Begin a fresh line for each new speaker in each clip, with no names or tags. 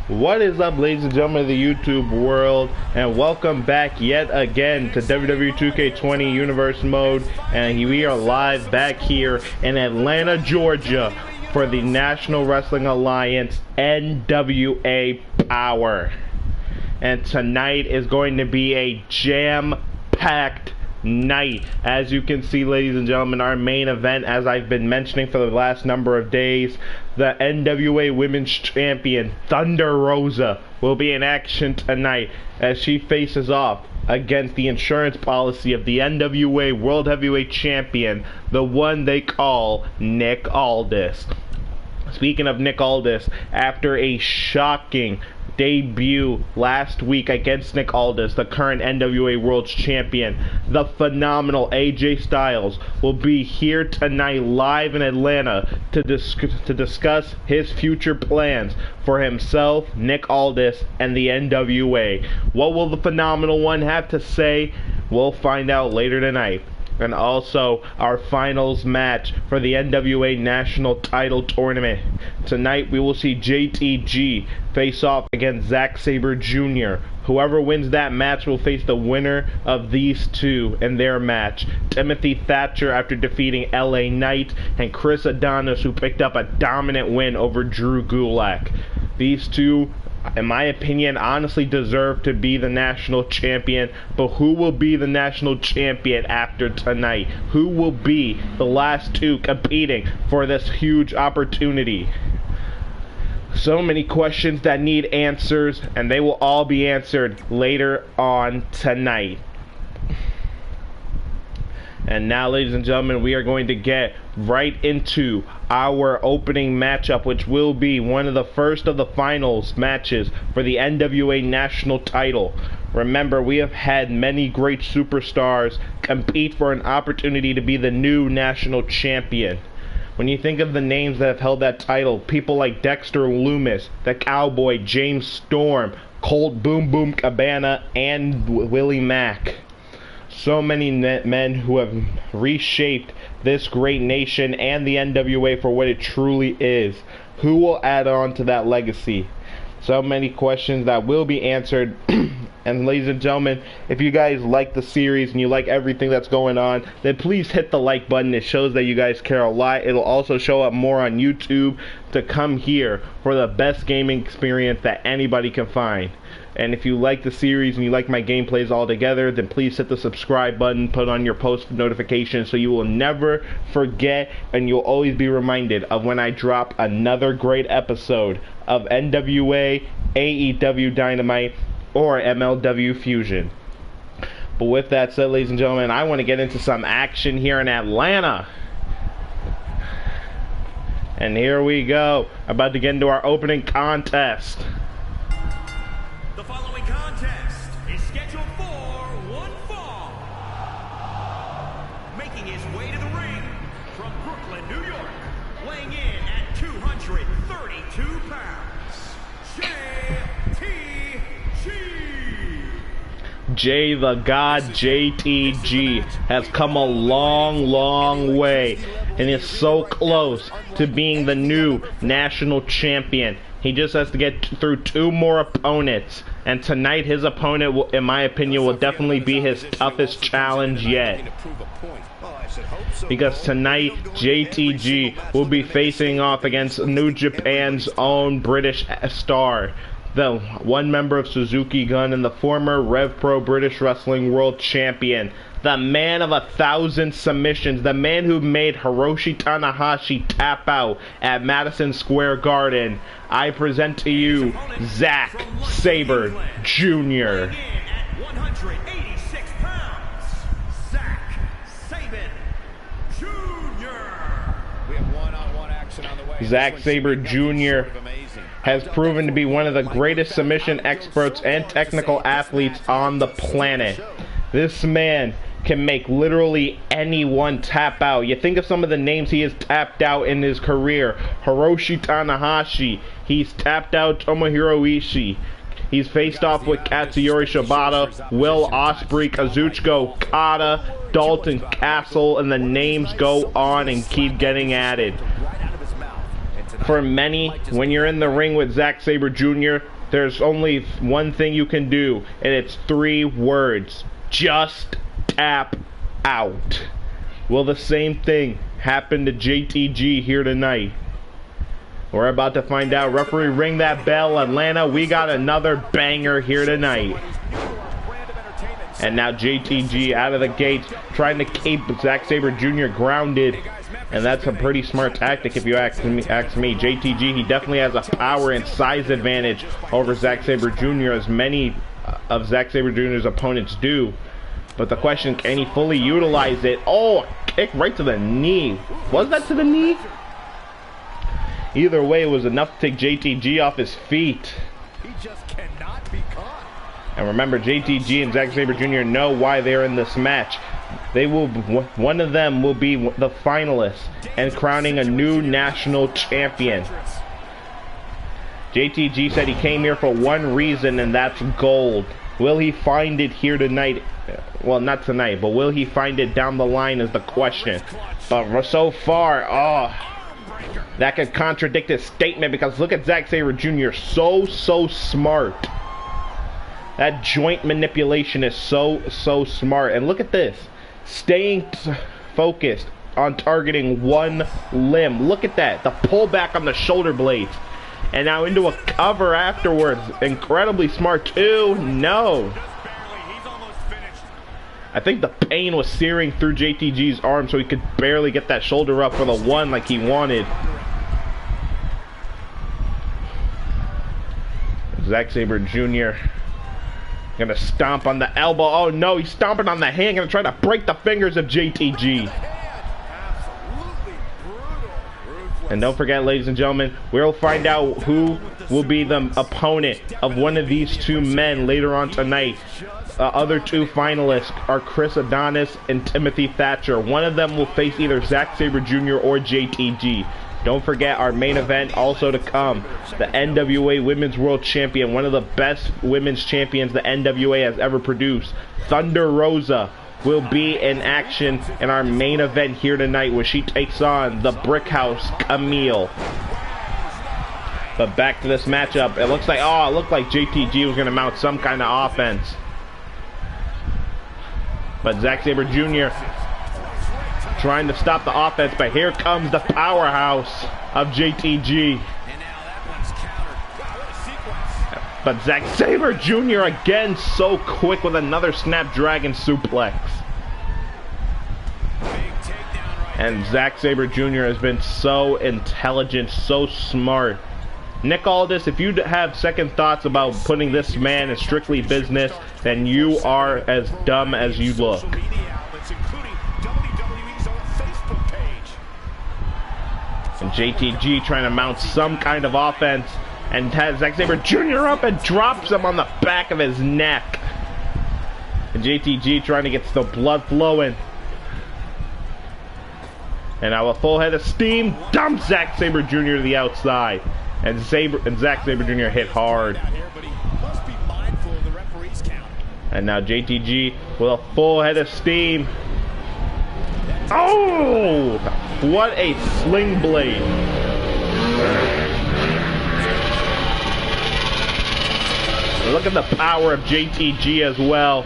What is up, ladies and gentlemen of the YouTube world, and welcome back yet again to WWE 2K20 Universe Mode. And we are live back here in Atlanta, Georgia for the National Wrestling Alliance NWA Power. And tonight is going to be a jam-packed night. As you can see, ladies and gentlemen, our main event, as I've been mentioning for the last number of days, the NWA Women's Champion Thunder Rosa will be in action tonight as she faces off against the insurance policy of the NWA World Heavyweight Champion, the one they call Nick Aldis. Speaking of Nick Aldis, after a shocking debut last week against Nick Aldis, the current NWA World Champion, the phenomenal AJ Styles will be here tonight live in Atlanta to discuss his future plans for himself, Nick Aldis, and the NWA. What will the phenomenal one have to say? We'll find out later tonight. And also our finals match for the NWA National title tournament. Tonight we will see JTG face off against Zack Sabre Jr. Whoever wins that match will face the winner of these two in their match. Timothy Thatcher after defeating LA Knight, and Chris Adonis, who picked up a dominant win over Drew Gulak. These two, in my opinion, honestly deserve to be the national champion. But who will be the national champion after tonight? Who will be the last two competing for this huge opportunity? So many questions that need answers, and they will all be answered later on tonight. And now, ladies and gentlemen, we are going to get right into our opening matchup, which will be one of the first of the finals matches for the NWA National title. Remember, we have had many great superstars compete for an opportunity to be the new national champion. When you think of the names that have held that title, people like Dexter Loomis, the Cowboy, James Storm, Colt Boom Boom Cabana, and Willie Mack. So many men who have reshaped this great nation and the NWA for what it truly is. Who will add on to that legacy? So many questions that will be answered. And ladies and gentlemen, if you guys like the series and you like everything that's going on, then please hit the like button. It shows that you guys care a lot. It'll also show up more on YouTube to come here for the best gaming experience that anybody can find. And if you like the series and you like my gameplays all together, then please hit the subscribe button, put on your post notifications so you will never forget and you'll always be reminded of when I drop another great episode of NWA, AEW Dynamite, or MLW Fusion. But with that said, ladies and gentlemen, I want to get into some action here in Atlanta. And here we go. About to get into our opening contest.
The following contest is scheduled for one fall. Making his way to the ring from Brooklyn, New York, weighing in at 232 pounds, JTG.
Jay the God JTG has come a long, long way and is so close to being the new national champion. He just has to get through two more opponents, and tonight his opponent, will, in my opinion, will definitely be his toughest challenge yet. Because tonight, JTG will be facing off against New Japan's own British star, the one member of Suzuki Gun and the former Rev Pro British Wrestling World Champion, the man of 1,000 submissions, the man who made Hiroshi Tanahashi tap out at Madison Square Garden. I present to you Zack Sabre Jr.
186 pounds, Zack Sabre Jr.
Zack Sabre Jr. has proven to be one of the greatest submission experts and technical athletes on the planet. This man can make literally anyone tap out. You think of some of the names he has tapped out in his career. Hiroshi Tanahashi. He's tapped out Tomohiro Ishii. He's faced off with Katsuyori Shibata, Will Ospreay, Kazuchika Okada, Dalton Castle, and the names go on and keep getting added. For many, when you're in the ring with Zack Sabre Jr., there's only one thing you can do, and it's 3 words. Just tap out. Will the same thing happen to JTG here tonight? We're about to find out. Referee, ring that bell. Atlanta, we got another banger here tonight. And now JTG out of the gates, trying to keep Zack Sabre Jr. grounded. And that's a pretty smart tactic if you ask me. JTG, he definitely has a power and size advantage over Zack Sabre Jr., as many of Zack Sabre Jr.'s opponents do. But the question, can he fully utilize it? Oh, kick right to the knee. Was that to the knee? Either way, it was enough to take JTG off his feet.
He just cannot be caught.
And remember, JTG and Zack Sabre Jr. know why they're in this match. They will, one of them will be the finalist and crowning a new national champion. JTG said he came here for one reason, and that's gold. Will he find it here tonight? Well, not tonight, but will he find it down the line is the question. But so far, that could contradict his statement, because look at Zack Sabre Jr. So smart. That joint manipulation is so smart. And look at this. Staying focused on targeting one limb. Look at that. The pullback on the shoulder blades. And now into a cover afterwards. Incredibly smart too. No. I think the pain was searing through JTG's arm, so he could barely get that shoulder up for the one like he wanted. Zack Sabre Jr. gonna stomp on the elbow. Oh no, he's stomping on the hand, gonna try to break the fingers of JTG. And don't forget, ladies and gentlemen, we'll find out who will be the opponent of one of these two men later on tonight. Other 2 finalists are Chris Adonis and Timothy Thatcher. One of them will face either Zack Sabre Jr. or JTG. Don't forget our main event also to come. The NWA Women's World Champion, one of the best women's champions the NWA has ever produced. Thunder Rosa will be in action in our main event here tonight, where she takes on the Brickhouse Camille. But back to this matchup. It looked like JTG was going to mount some kind of offense. But Zack Sabre Jr. trying to stop the offense, but here comes the powerhouse of JTG. But Zack Sabre Jr. again so quick with another Snapdragon suplex. And Zack Sabre Jr. has been so intelligent, so smart. Nick Aldis, if you have second thoughts about putting this man in strictly business, then you are as dumb as you look. And JTG trying to mount some kind of offense, and has Zack Sabre Jr. up and drops him on the back of his neck. And JTG trying to get the blood flowing. And now a full head of steam dumps Zack Sabre Jr. to the outside. And Zack Sabre Jr. hit hard. And now JTG with a full head of steam. Oh! What a sling blade. Look at the power of JTG as well.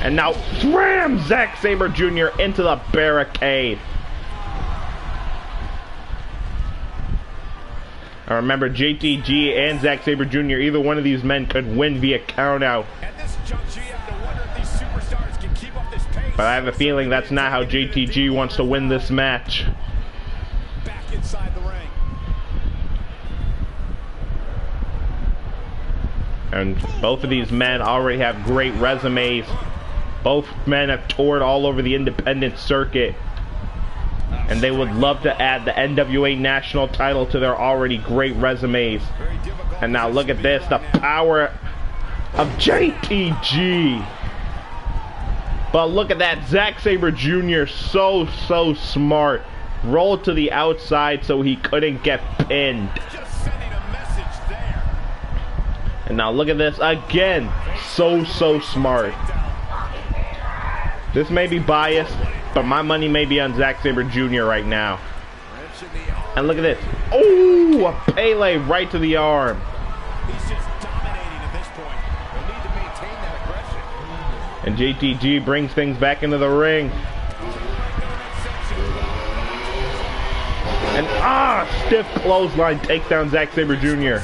And now slam Zack Sabre Jr. into the barricade. I remember JTG and Zack Sabre Jr., either one of these men could win via countout. But I have a feeling that's not how JTG wants to win this match. Back inside the ring. And both of these men already have great resumes. Both men have toured all over the independent circuit. And they would love to add the NWA National title to their already great resumes. And now look at this, the power of JTG. But look at that, Zack Sabre Jr. so smart. Rolled to the outside so he couldn't get pinned. And now look at this again, so smart. This may be biased, but my money may be on Zack Sabre Jr. right now. And look at this. Oh, a Pele right to the arm.
He's just dominating at this point. They'll need to maintain that aggression.
And JTG brings things back into the ring. And stiff clothesline takes down Zack Sabre Jr.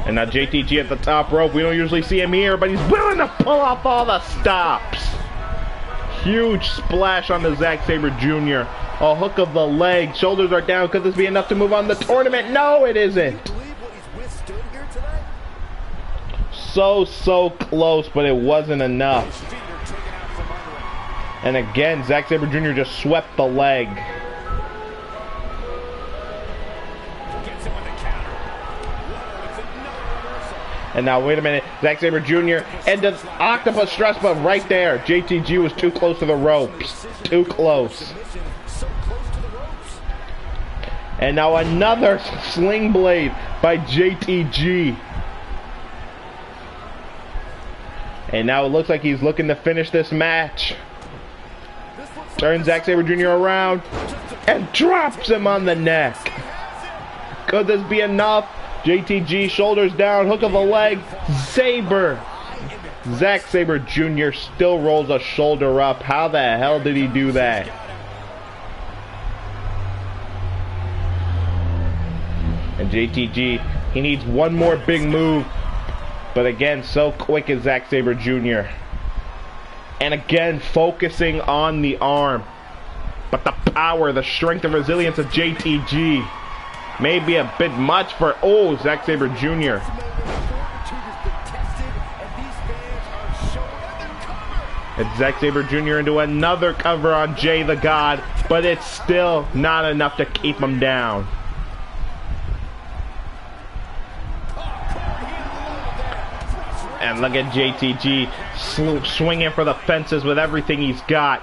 And now JTG at the top rope. We don't usually see him here, but he's willing to pull off all the stops. Huge splash on the Zack Sabre Jr. A hook of the leg. Shoulders are down. Could this be enough to move on the tournament? No, it isn't. So close, but it wasn't enough. And again, Zack Sabre Jr. just swept the leg. And now, wait a minute, Zack Sabre Jr. and the octopus thrust, but right there, JTG was too close to the ropes. Too close. And now another sling blade by JTG. And now it looks like he's looking to finish this match. Turns Zack Sabre Jr. around and drops him on the neck. Could this be enough? JTG, shoulders down, hook of the leg, Sabre. Zack Sabre Jr. still rolls a shoulder up. How the hell did he do that? And JTG, he needs one more big move. But again, so quick is Zack Sabre Jr. And again, focusing on the arm. But the power, the strength, and resilience of JTG. Maybe a bit much for, Zack Sabre Jr. And Zack Sabre Jr. into another cover on Jay the God, but it's still not enough to keep him down. And look at JTG swinging for the fences with everything he's got.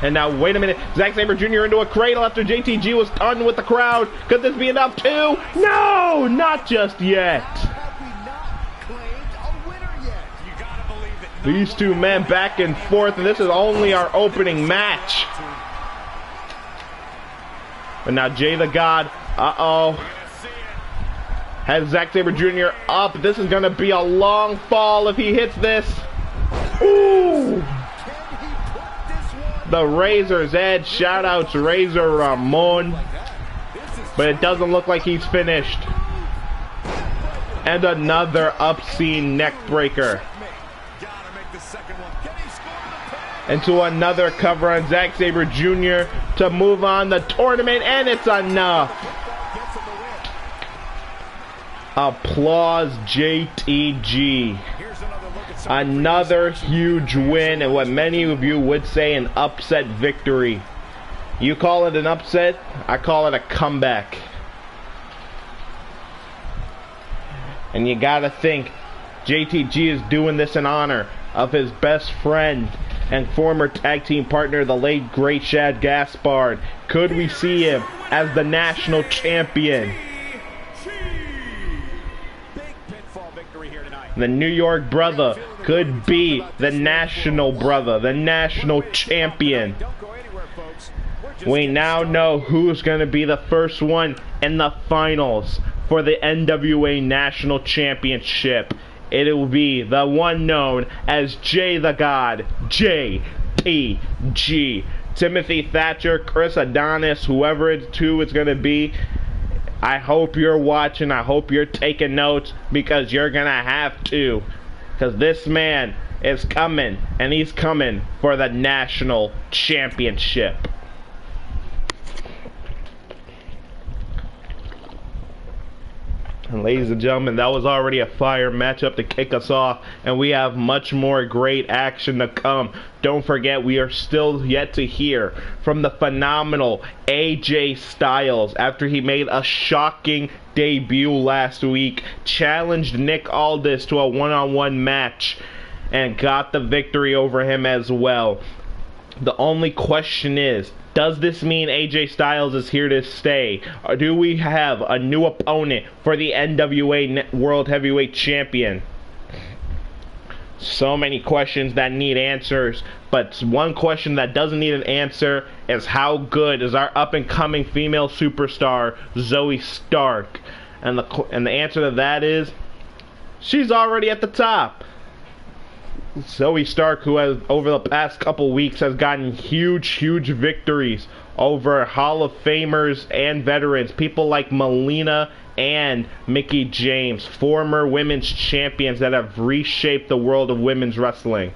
And now, wait a minute, Zack Sabre Jr. into a cradle after JTG was done with the crowd. Could this be enough too? No, not just yet. These two men back and forth, and this is only our opening match. But now Jay the God, has Zack Sabre Jr. up. This is going to be a long fall if he hits this. Ooh! The Razor's Edge, shout-outs Razor Ramon. But it doesn't look like he's finished. And another obscene neck breaker. Into another cover on Zack Sabre Jr. to move on the tournament, and it's enough. Applause JTG. Another huge win, and what many of you would say an upset victory. You call it an upset, I call it a comeback. And you gotta think, JTG is doing this in honor of his best friend and former tag team partner, the late great Shad Gaspard. Could we see him as the national champion? The New York brother could be the national brother, the national champion. We now know who's going to be the first one in the finals for the NWA National Championship. It will be the one known as Jay the God, JTG. Timothy Thatcher, Chris Adonis, whoever it's going to be. I hope you're watching. I hope you're taking notes, because you're going to have to. Because this man is coming, and he's coming for the national championship. And ladies and gentlemen, that was already a fire matchup to kick us off, and we have much more great action to come. Don't forget, we are still yet to hear from the phenomenal AJ Styles after he made a shocking debut last week, challenged Nick Aldis to a one-on-one match, and got the victory over him as well. The only question is, does this mean AJ Styles is here to stay? Or do we have a new opponent for the NWA World Heavyweight Champion? So many questions that need answers, but one question that doesn't need an answer is how good is our up-and-coming female superstar, Zoey Stark? And the answer to that is, she's already at the top. Zoey Stark, who has over the past couple weeks has gotten huge victories over Hall of Famers and veterans, people like Melina and Mickie James, former women's champions that have reshaped the world of women's wrestling.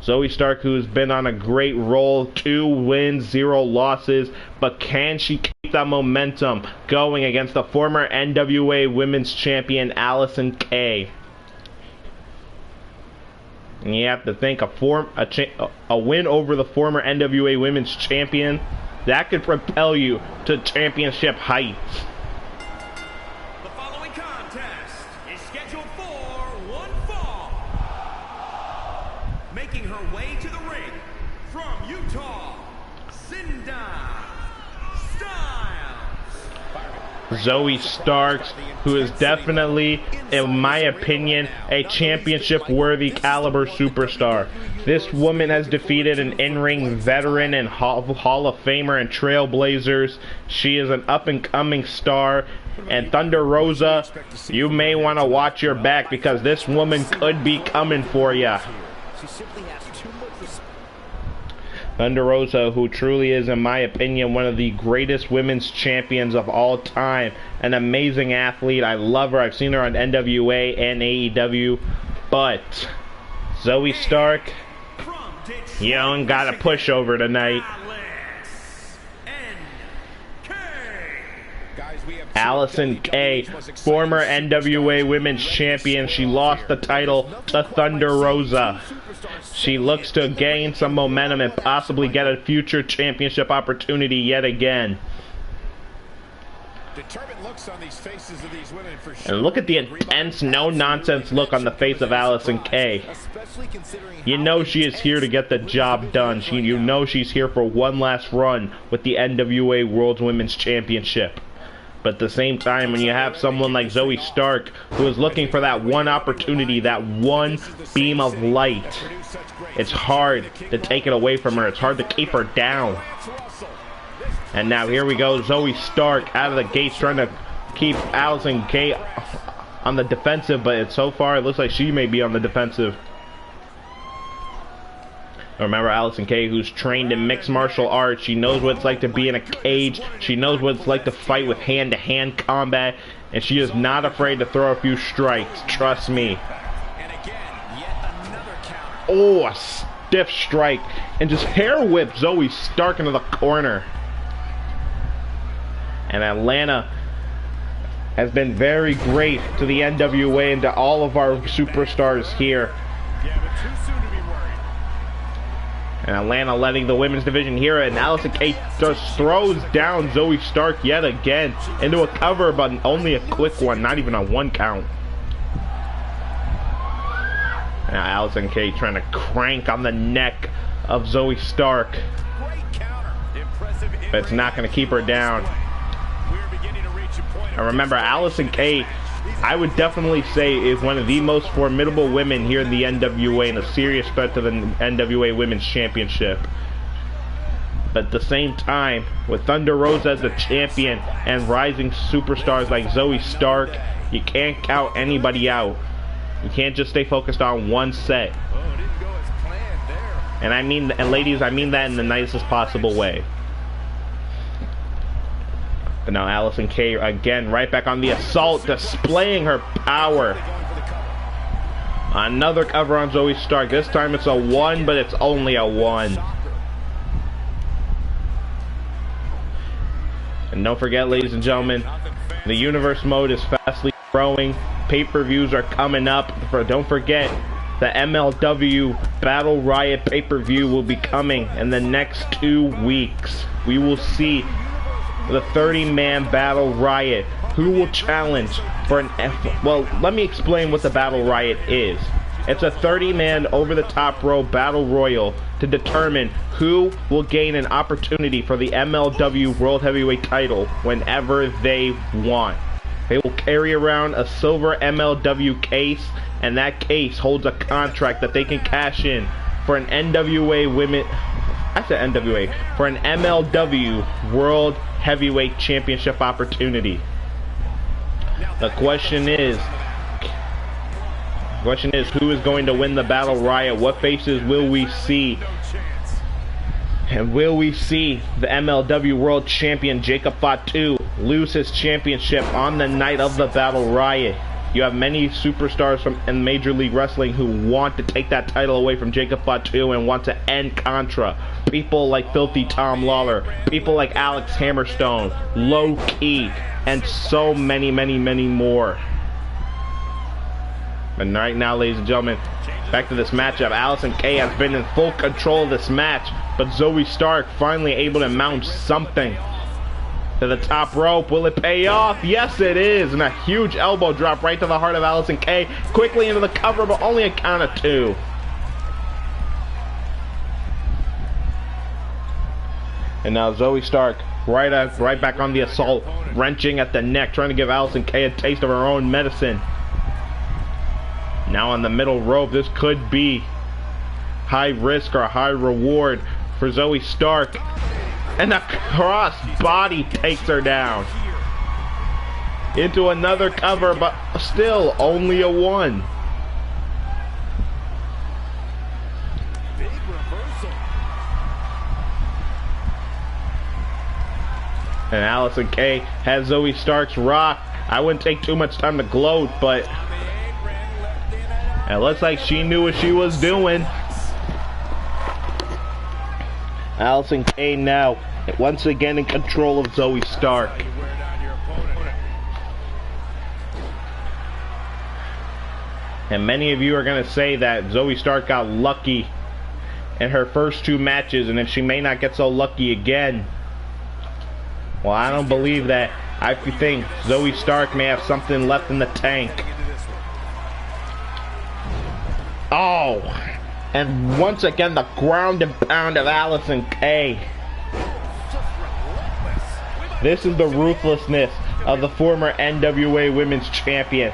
Zoey Stark, who's been on a great roll, 2 wins, 0 losses, but can she keep that momentum going against the former NWA Women's Champion Allison Kay? And you have to think a win over the former NWA Women's Champion, that could propel you to championship heights.
The following contest is scheduled for one fall. Making her way to the ring from Utah, Cinda Styles.
Zoey Starks, who is definitely, in my opinion, a championship-worthy caliber superstar. This woman has defeated an in-ring veteran and Hall of Famer and Trailblazers. She is an up-and-coming star. And Thunder Rosa, you may want to watch your back because this woman could be coming for you. Thunder Rosa, who truly is, in my opinion, one of the greatest women's champions of all time. An amazing athlete. I love her. I've seen her on NWA and AEW. But Zoey Stark, you don't got a pushover tonight. Allison Kay, former NWA Women's Champion. She lost the title to Thunder Rosa. She looks to gain some momentum and possibly get a future championship opportunity yet again. And look at the intense, no-nonsense look on the face of Allison Kay. You know she is here to get the job done. You know she's here for one last run with the NWA World Women's Championship. But at the same time, when you have someone like Zoey Stark, who is looking for that one opportunity, that one beam of light, it's hard to take it away from her. It's hard to keep her down. And now here we go, Zoey Stark out of the gates trying to keep Allison Kay on the defensive, but so far it looks like she may be on the defensive. Remember Allison Kay, who's trained in mixed martial arts. She knows what it's like to be in a cage. She knows what it's like to fight with hand-to-hand combat. And she is not afraid to throw a few strikes. Trust me. Oh, a stiff strike. And just hair whip Zoey Stark into the corner. And Atlanta has been very great to the NWA and to all of our superstars here. And Atlanta letting the women's division hear it. And Allison Kay just throws down Zoey Stark yet again into a cover, but only a quick one, not even a 1 count. Now Allison Kay trying to crank on the neck of Zoey Stark. But it's not going to keep her down. And remember, Allison Kay, I would definitely say, is one of the most formidable women here in the NWA and a serious threat to the NWA Women's Championship. But at the same time, with Thunder Rosa as the champion and rising superstars like Zoey Stark, you can't count anybody out. You can't just stay focused on one set. And I mean, and ladies, I mean that in the nicest possible way. But now Allison Kay again right back on the assault, displaying her power. Another cover on Zoey Stark. This time it's a 1, but it's only a 1. And don't forget, ladies and gentlemen, the universe mode is fastly growing. Pay-per-views are coming up. Don't forget, the MLW Battle Riot pay-per-view will be coming in the next 2 weeks. We will see the 30-man Battle Riot. Who will challenge for an well, let me explain what the Battle Riot is. It's a 30-man over-the-top rope battle royal to determine who will gain an opportunity for the MLW World Heavyweight title whenever they want. They will carry around a silver MLW case, and that case holds a contract that they can cash in for an NWA for an MLW World Heavyweight Championship opportunity. The question is, who is going to win the Battle Riot? What faces will we see? And will we see the MLW World Champion Jacob Fatu lose his championship on the night of the Battle Riot? You have many superstars in Major League Wrestling who want to take that title away from Jacob Fatu and want to end Contra. People like Filthy Tom Lawler, people like Alex Hammerstone, Low Key, and so many, many, many more. But right now, ladies and gentlemen, back to this matchup. Allison Kay has been in full control of this match, but Zoe Stark finally able to mount something to the top rope. Will it pay off? Yes, it is. And a huge elbow drop right to the heart of Allison Kay. Quickly into the cover, but only a count of 2. And now Zoe Stark right back on the assault, wrenching at the neck, trying to give Allison Kay a taste of her own medicine. Now on the middle rope, this could be high risk or high reward for Zoe Stark. And a cross body takes her down. Into another cover, but still only a 1. And Allison Kay has Zoe Stark's rock. I wouldn't take too much time to gloat, but it looks like she knew what she was doing. Allison Kay now once again in control of Zoe Stark. And many of you are going to say that Zoe Stark got lucky in her first 2 matches and that she may not get so lucky again. Well, I don't believe that. I think Zoe Stark may have something left in the tank. Oh, and once again the ground and pound of Allison Kay. This is the ruthlessness of the former NWA Women's Champion.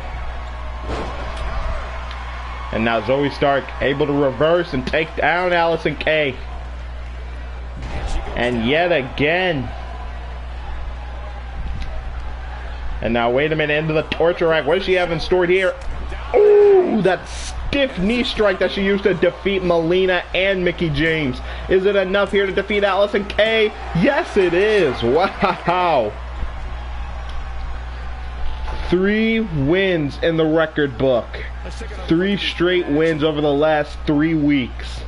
And now Zoe Stark able to reverse and take down Allison Kay. And yet again. And now wait a minute, into the torture rack. What does she have in store here? Ooh, that stiff knee strike that she used to defeat Melina and Mickie James. Is it enough here to defeat Allison Kay? Yes, it is. Wow. 3 wins in the record book. 3 straight wins over the last 3 weeks.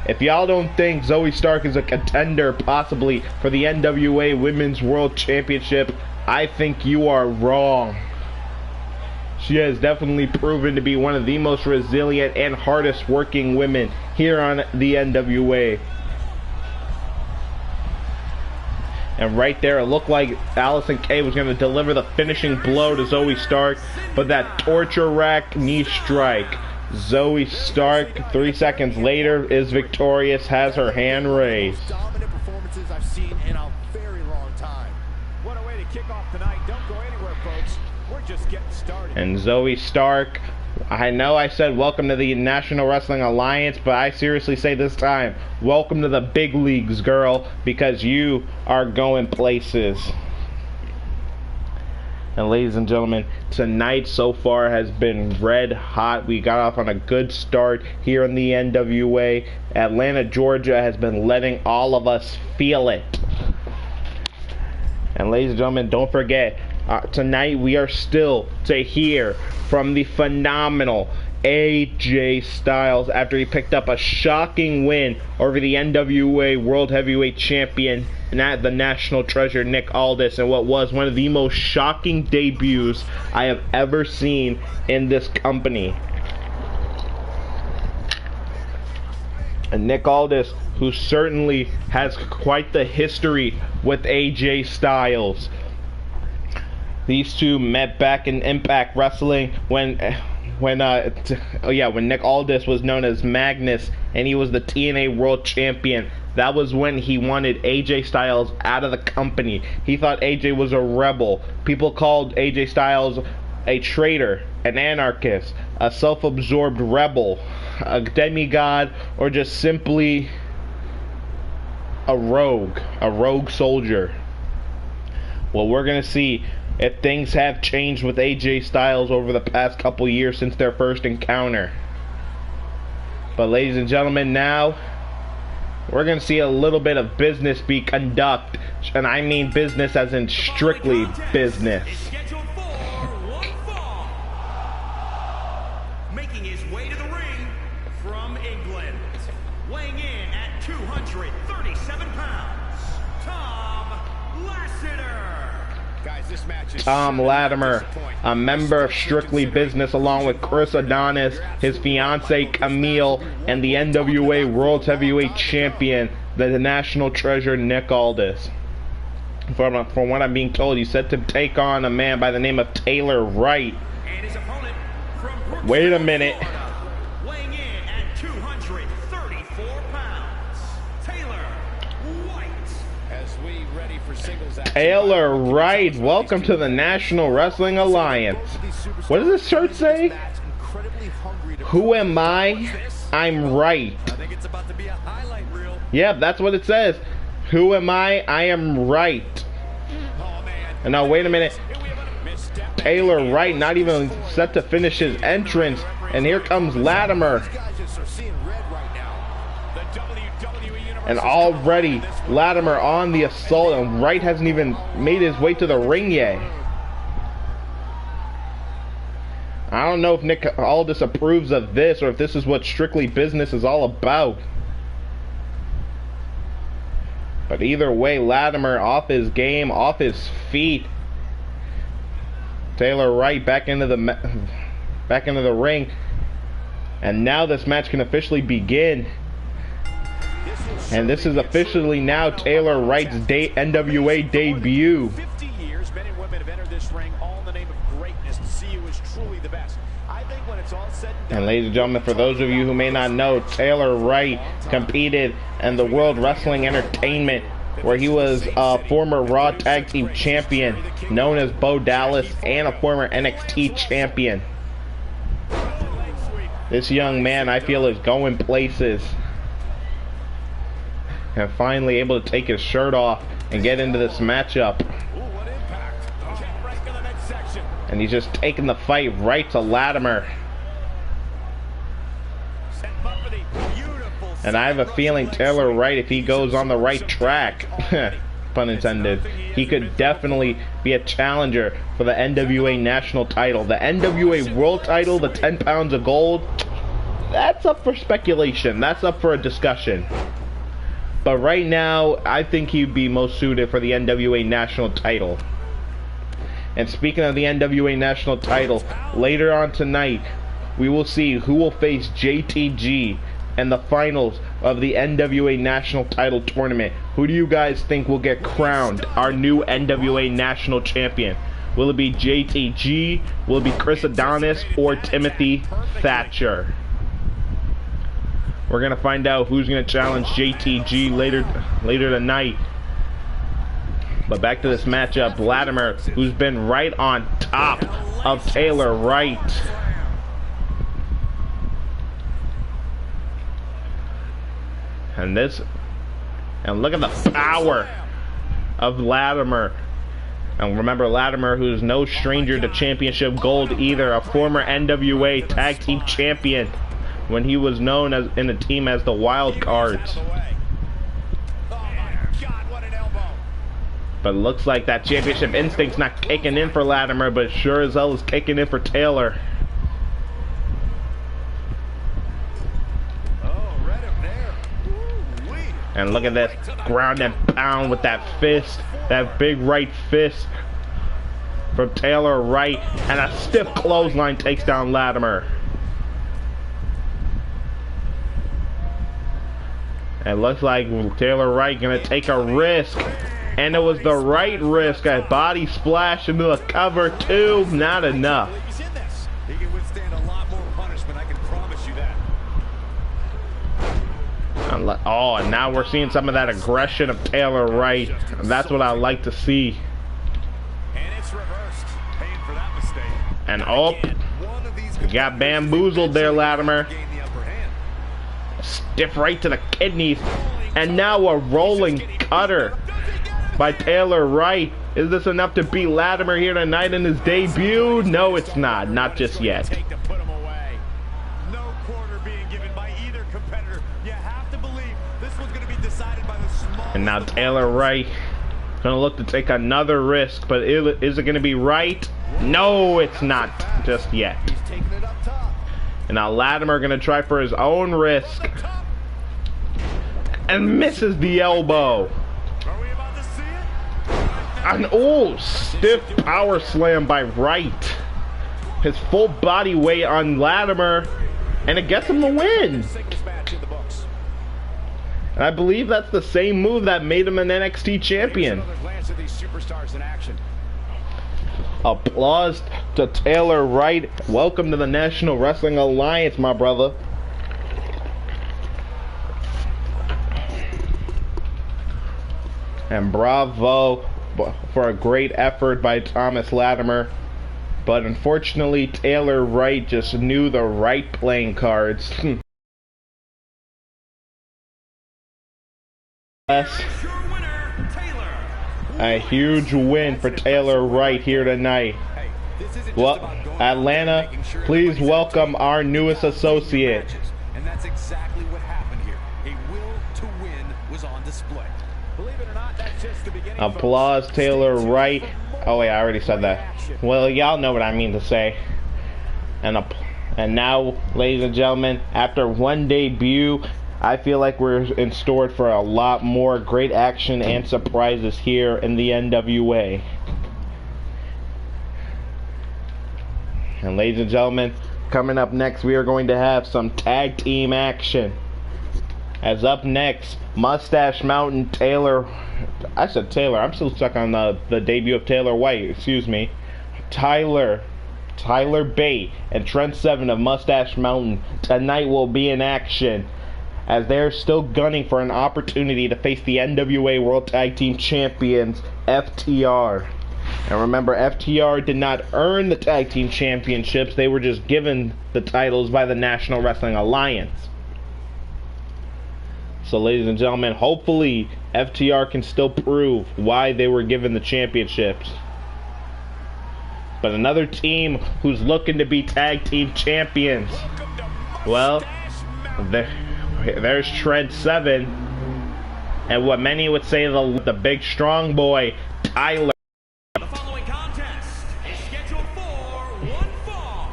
If y'all don't think Zoe Stark is a contender possibly for the NWA Women's World Championship, I think you are wrong. She has definitely proven to be one of the most resilient and hardest working women here on the NWA. And right there, it looked like Allison Kay was going to deliver the finishing blow to Zoe Stark, but that torture rack knee strike. Zoe Stark, 3 seconds later, is victorious, has her hand raised.
Dominant performances I've seen in a very long time. What a way to kick off tonight. Don't go anywhere, folks. We're just getting started.
And Zoe Stark, I know I said welcome to the National Wrestling Alliance, but I seriously say this time, welcome to the big leagues, girl, because you are going places. And ladies and gentlemen, tonight so far has been red hot. We got off on a good start here in the NWA. Atlanta, Georgia has been letting all of us feel it. And ladies and gentlemen, don't forget, tonight we are still to hear from the phenomenal AJ Styles after he picked up a shocking win over the NWA World Heavyweight Champion and the National Treasure Nick Aldis, and what was one of the most shocking debuts I have ever seen in this company. And Nick Aldis, who certainly has quite the history with AJ Styles. These two met back in Impact Wrestling when Nick Aldis was known as Magnus and he was the TNA World Champion. That was when he wanted AJ Styles out of the company. He thought AJ was a rebel. People called AJ Styles a traitor, an anarchist, a self-absorbed rebel, a demigod, or just simply a rogue soldier. Well, we're gonna see if things have changed with AJ Styles over the past couple years since their first encounter. But ladies and gentlemen, now we're gonna see a little bit of business be conducted, and I mean business as in strictly business.
Making his way to the ring from England, weighing in at 237 pounds, Tom Lassiter.
Guys, this match is
Tom Latimer, a member of Strictly Business, along with Chris Adonis, his fiancee Camille, and the NWA World Heavyweight Champion, the National Treasure Nick Aldis. From what I'm being told, he's set to take on a man by the name of Taylor Wright.
And his opponent from Brooklyn,
Wait a minute.
Florida, weighing in at 234 pounds, Taylor White.
as we ready for singles action.
Taylor Wright, welcome to the National Wrestling Alliance. What does this shirt say? Who am I? I'm right.
I think it's about to be a highlight reel.
Yep, that's what it says. Who am I? I am right.
Oh man.
And now wait a minute.
Here we have a misstep.
Taylor Wright not even set to finish his entrance, and here comes Latimer.
These guys just are seeing red right now. The WWE Universe
And already Latimer on the assault, and Wright hasn't even made his way to the ring yet. I don't know if Nick Aldis approves of this, or if this is what Strictly Business is all about. But either way, Latimer off his game, off his feet. Taylor Wright back into the ring, and now this match can officially begin. And this is officially now Taylor Wright's NWA debut.
50 years, men and women have entered this ring all in the name of greatness to see who is truly the best. I think when it's all said and done,
And ladies and gentlemen, for those of you who may not know, Taylor Wright competed in the World Wrestling Entertainment, where he was a former Raw Tag Team Champion, known as Bo Dallas, and a former NXT Champion. This young man, I feel, is going places. And finally able to take his shirt off and get into this matchup.
ooh, what impact. Check break in the midsection.
And he's just taking the fight right to Latimer.
Set up for the beautiful
And I have a feeling Taylor Wright, if he goes on the right track, pun intended, he could definitely be a challenger for the NWA National title. The NWA World title, the 10 pounds of gold, that's up for speculation. That's up for a discussion. But right now, I think he'd be most suited for the NWA National title. And speaking of the NWA National title, later on tonight, we will see who will face JTG in the finals of the NWA National title tournament. Who do you guys think will get crowned our new NWA National champion? Will it be JTG? Will it be Chris Adonis or Timothy Thatcher? We're gonna find out who's gonna challenge JTG later tonight. But back to this matchup, Latimer, who's been right on top of Taylor Wright. And look at the power of Latimer. And remember, Latimer, who's no stranger to championship gold either, a former NWA Tag Team Champion when he was known as in the team as the Wild Cards. But it looks like that championship instinct's not kicking in for Latimer, but sure as hell is kicking in for Taylor. And look at this, ground and pound with that fist, that big right fist from Taylor Wright, and a stiff clothesline takes down Latimer. It looks like Taylor Wright gonna take a risk, and it was the right risk. A body splash into the cover too, not enough.
He can withstand a lot more punishment, I can promise you that.
Oh, and now we're seeing some of that aggression of Taylor Wright. That's what I like to see.
And it's reversed. Paying for that mistake.
And oh, you got bamboozled there, Latimer. Stiff right to the kidneys. And now a rolling cutter by Taylor Wright. Is this enough to beat Latimer here tonight in his debut? No, it's not. Not just yet. And now Taylor Wright gonna look to take another risk, but is it gonna be right? No, it's not just yet. And now Latimer gonna try for his own risk and misses the elbow. And oh, stiff power slam by Wright. His full body weight on Latimer, and it gets him the win. And I believe that's the same move that made him an NXT champion. Applause to Taylor Wright. Welcome to the National Wrestling Alliance, my brother. And bravo for a great effort by Thomas Latimer. But unfortunately, Taylor Wright just knew the right playing cards. A huge win for Taylor Wright here tonight. Well, Atlanta, please welcome our newest associate.
And that's exactly what happened here. A will to win was on display. Believe it or not, that's just the beginning.
Applause Taylor Wright. Oh wait, I already said that. Well, y'all know what I mean to say. And now, ladies and gentlemen, after one debut, I feel like we're in store for a lot more great action and surprises here in the NWA. And ladies and gentlemen, coming up next, we are going to have some tag team action. As up next, Mustache Mountain Taylor, I said Taylor, I'm still stuck on the debut of Taylor White, excuse me. Tyler Bate and Trent Seven of Mustache Mountain tonight will be in action, as they're still gunning for an opportunity to face the NWA World Tag Team Champions, FTR. And remember, FTR did not earn the Tag Team Championships, they were just given the titles by the National Wrestling Alliance. So ladies and gentlemen, hopefully FTR can still prove why they were given the championships. But another team who's looking to be Tag Team Champions, well, there's Trent Seven, and what many would say the big strong boy, Tyler.
The following contest is scheduled for one fall.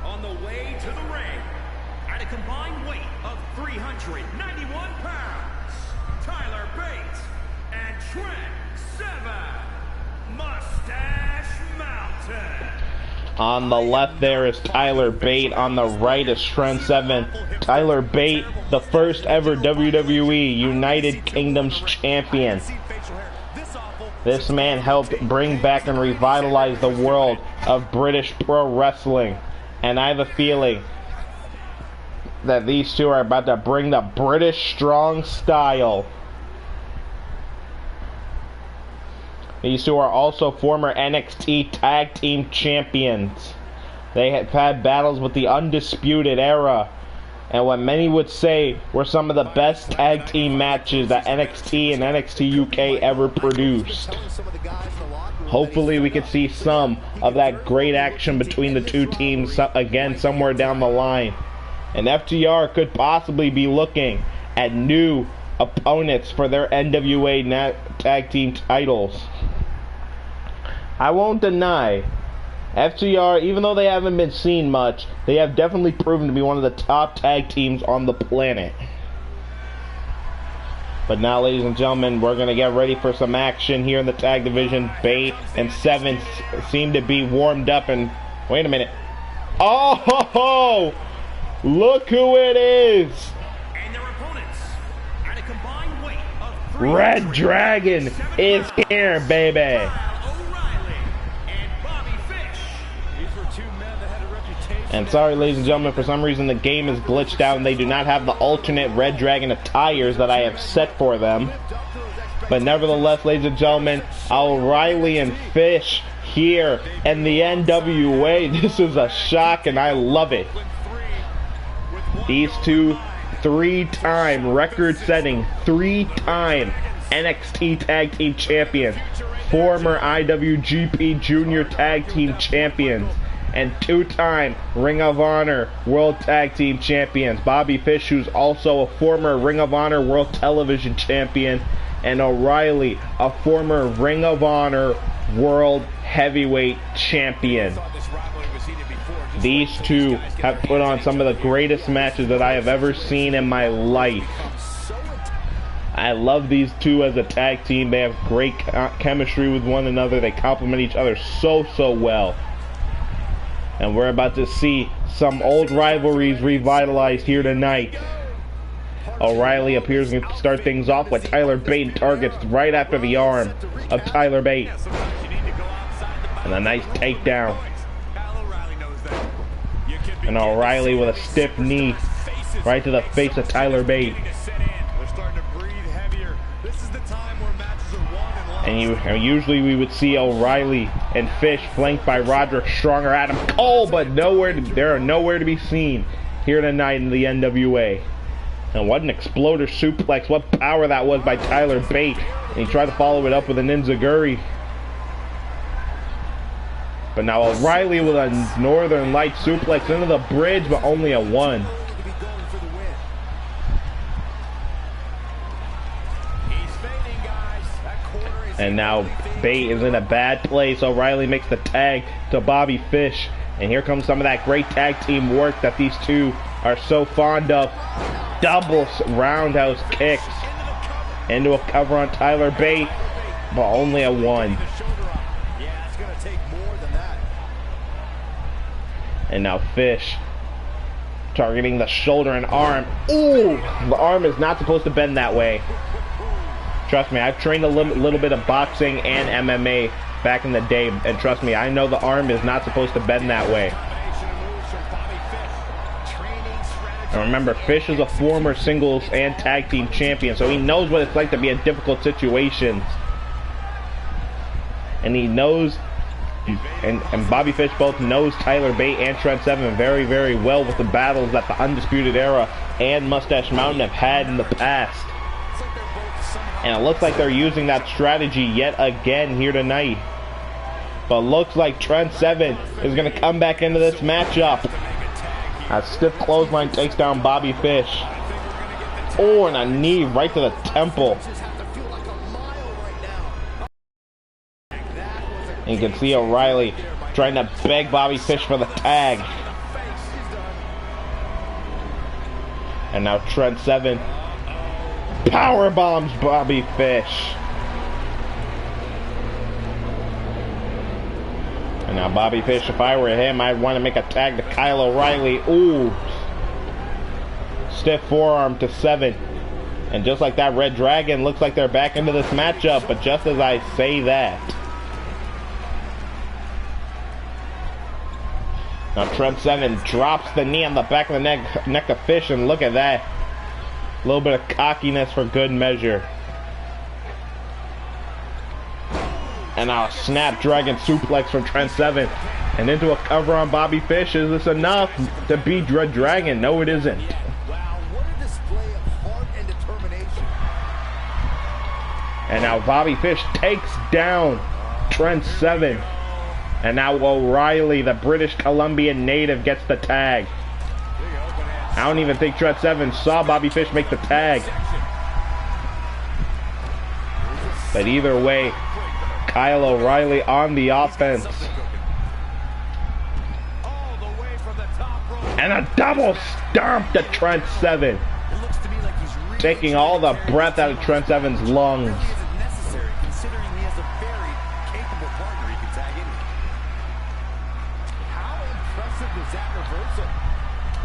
On the way to the ring, at a combined weight of 391 pounds, Tyler Bate and Trent Seven, Mustache Mountain.
On the left there is Tyler Bate. On the right is Trent Seven. Tyler Bate, the first ever WWE United Kingdoms champion. This man helped bring back and revitalize the world of British pro wrestling. And I have a feeling that these two are about to bring the British strong style. These two are also former NXT Tag Team Champions. They have had battles with the Undisputed Era, and what many would say were some of the best tag team matches that NXT and NXT UK ever produced. Hopefully we can see some of that great action between the two teams again somewhere down the line. And FTR could possibly be looking at new opponents for their NWA tag team titles. I won't deny, FTR, even though they haven't been seen much, they have definitely proven to be one of the top tag teams on the planet. But now, ladies and gentlemen, we're going to get ready for some action here in the tag division. Bate and Seven seem to be warmed up. And wait a minute. Oh, ho, ho. Look who it is.
And their opponents, at a combined weight of
Red Dragon is here, baby.
O'Reilly and Bobby Fish.
These were two men that had a reputation.
And sorry, ladies and gentlemen, for some reason the game is glitched out and they do not have the alternate Red Dragon attires that I have set for them. But nevertheless, ladies and gentlemen, O'Reilly and Fish here in the NWA. This is a shock and I love it. These two, three-time record-setting, three-time NXT Tag Team Champions, former IWGP Junior Tag Team Champions, and two-time Ring of Honor World Tag Team Champions. Bobby Fish, who's also a former Ring of Honor World Television Champion, and O'Reilly, a former Ring of Honor World Heavyweight Champion. These two have put on some of the greatest matches that I have ever seen in my life. I love these two as a tag team. They have great chemistry with one another. They complement each other so well. And we're about to see some old rivalries revitalized here tonight. O'Reilly appears to start things off with Tyler Bate targets right after the arm of Tyler Bate. And a nice takedown. And O'Reilly with a stiff knee right to the face of Tyler Bate. And usually we would see O'Reilly and Fish flanked by Roderick Strong or Adam Cole, but they're nowhere to be seen here tonight in the NWA. And what an exploder suplex, what power that was by Tyler Bate. And he tried to follow it up with an enziguri. But now O'Reilly with a Northern Light suplex into the bridge, but only a 1. And now Bate is in a bad place. O'Reilly makes the tag to Bobby Fish. And here comes some of that great tag team work that these two are so fond of. Double roundhouse kicks into a cover on Tyler Bate, but only a 1. And now Fish targeting the shoulder and arm. Ooh, the arm is not supposed to bend that way. Trust me, I've trained a little bit of boxing and MMA back in the day, and trust me, I know the arm is not supposed to bend that way. And remember, Fish is a former singles and tag team champion, so he knows what it's like to be in difficult situations. And he knows, and Bobby Fish both knows Tyler Bate and Trent Seven very well with the battles that the Undisputed Era and Mustache Mountain have had in the past. And it looks like they're using that strategy yet again here tonight. But looks like Trent Seven is going to come back into this matchup. A stiff clothesline takes down Bobby Fish. Oh, and a knee right to the temple. And you can see O'Reilly trying to beg Bobby Fish for the tag. And now Trent Seven power bombs Bobby Fish. And now Bobby Fish, if I were him, I'd want to make a tag to Kyle O'Reilly. Ooh. Stiff forearm to Seven. And just like that, Red Dragon looks like they're back into this matchup. But just as I say that, now Trent Seven drops the knee on the back of the neck of Fish. And look at that. A little bit of cockiness for good measure. And now a Snapdragon suplex from Trent Seven. And into a cover on Bobby Fish. Is this enough to beat Red Dragon? No, it isn't.
Wow, what a display of heart and determination.
And now Bobby Fish takes down Trent Seven. And now O'Reilly, the British Columbian native, gets the tag. I don't even think Trent Seven saw Bobby Fish make the tag. But either way, Kyle O'Reilly on the offense. And a double stomp to Trent Seven. taking all the breath out of Trent Seven's lungs.
Isn't necessary considering he has a very capable partner he can tag in with. How impressive was that reversal?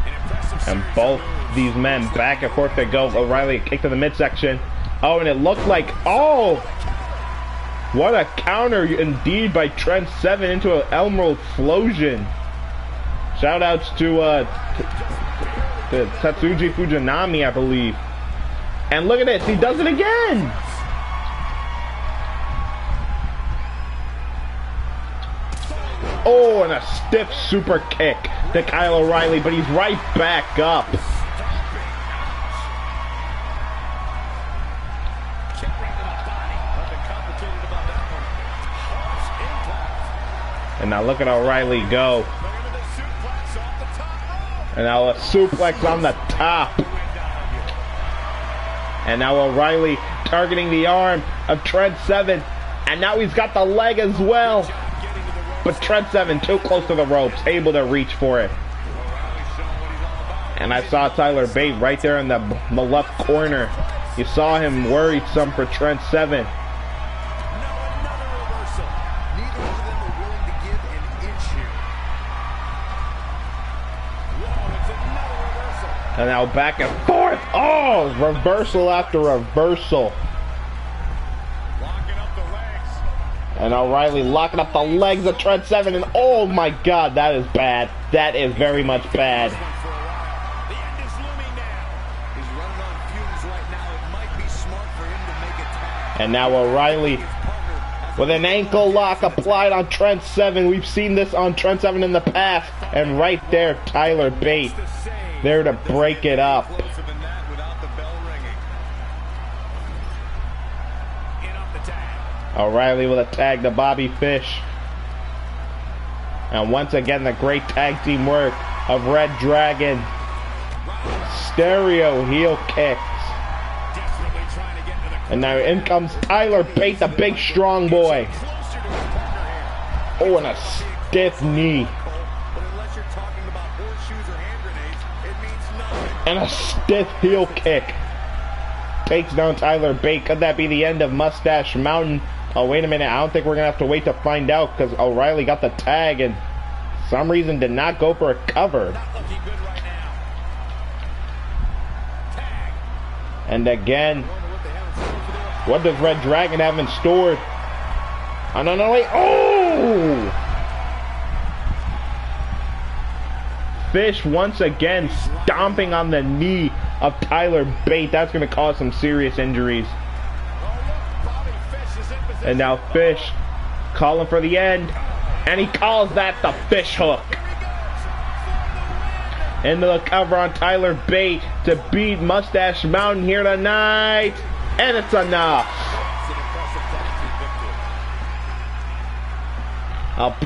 An impressive
And
series
both
of moves.
these men back and forth they go. O'Reilly kick to the midsection. Oh, and it looked like, oh, what a counter indeed by Trent Seven into an Emerald Explosion. Shout outs to Tatsuji Fujinami, I believe. And look at this, he does it again. Oh, and a stiff super kick to Kyle O'Reilly, but he's right back up. And now look at O'Reilly go. And now a suplex on the top. And now O'Reilly targeting the arm of Trent Seven. And now he's got the leg as well. But Trent Seven too close to the ropes, able to reach for it. And I saw Tyler Bate right there in the left corner. You saw him worried some for Trent Seven. And now back and forth. Oh, reversal after reversal.
Locking up the legs.
And O'Reilly locking up the legs of Trent Seven. And oh my God, that is bad. That is very much bad.
The end is looming now. He's running on fumes right now. It might be smart for him to make a tag.
And now O'Reilly with an ankle lock applied on Trent Seven. We've seen this on Trent Seven in the past. And right there, Tyler Bate there to break it up.
Closer than that without the bell ringing. In up the tag.
O'Reilly with a tag to Bobby Fish. And once again, the great tag team work of Red Dragon. Stereo heel kicks.
Desperately trying to get to the corner.
And now in comes Tyler Bate, the big strong boy.
Closer to his partner here.
Oh, and a stiff knee.
But unless you're talking about horseshoes or hand grenades, it means nothing.
And a stiff heel kick. Takes down Tyler Bate. Could that be the end of Mustache Mountain? Oh, wait a minute. I don't think we're going to have to wait to find out because O'Reilly got the tag and for some reason did not go for a cover.
Not looking good right now. Tag.
And again,
Wonder what they have in store for their
what does Red Dragon have in store? Oh, no, wait. Oh! Fish once again stomping on the knee of Tyler Bate. That's going to cause some serious injuries.
Bobby Fish is in position.
And now Fish calling for the end. And he calls that the fish hook. Into the cover on Tyler Bate to beat Mustache Mountain here tonight. And it's enough.
It's an impressive tag team victory.
Up.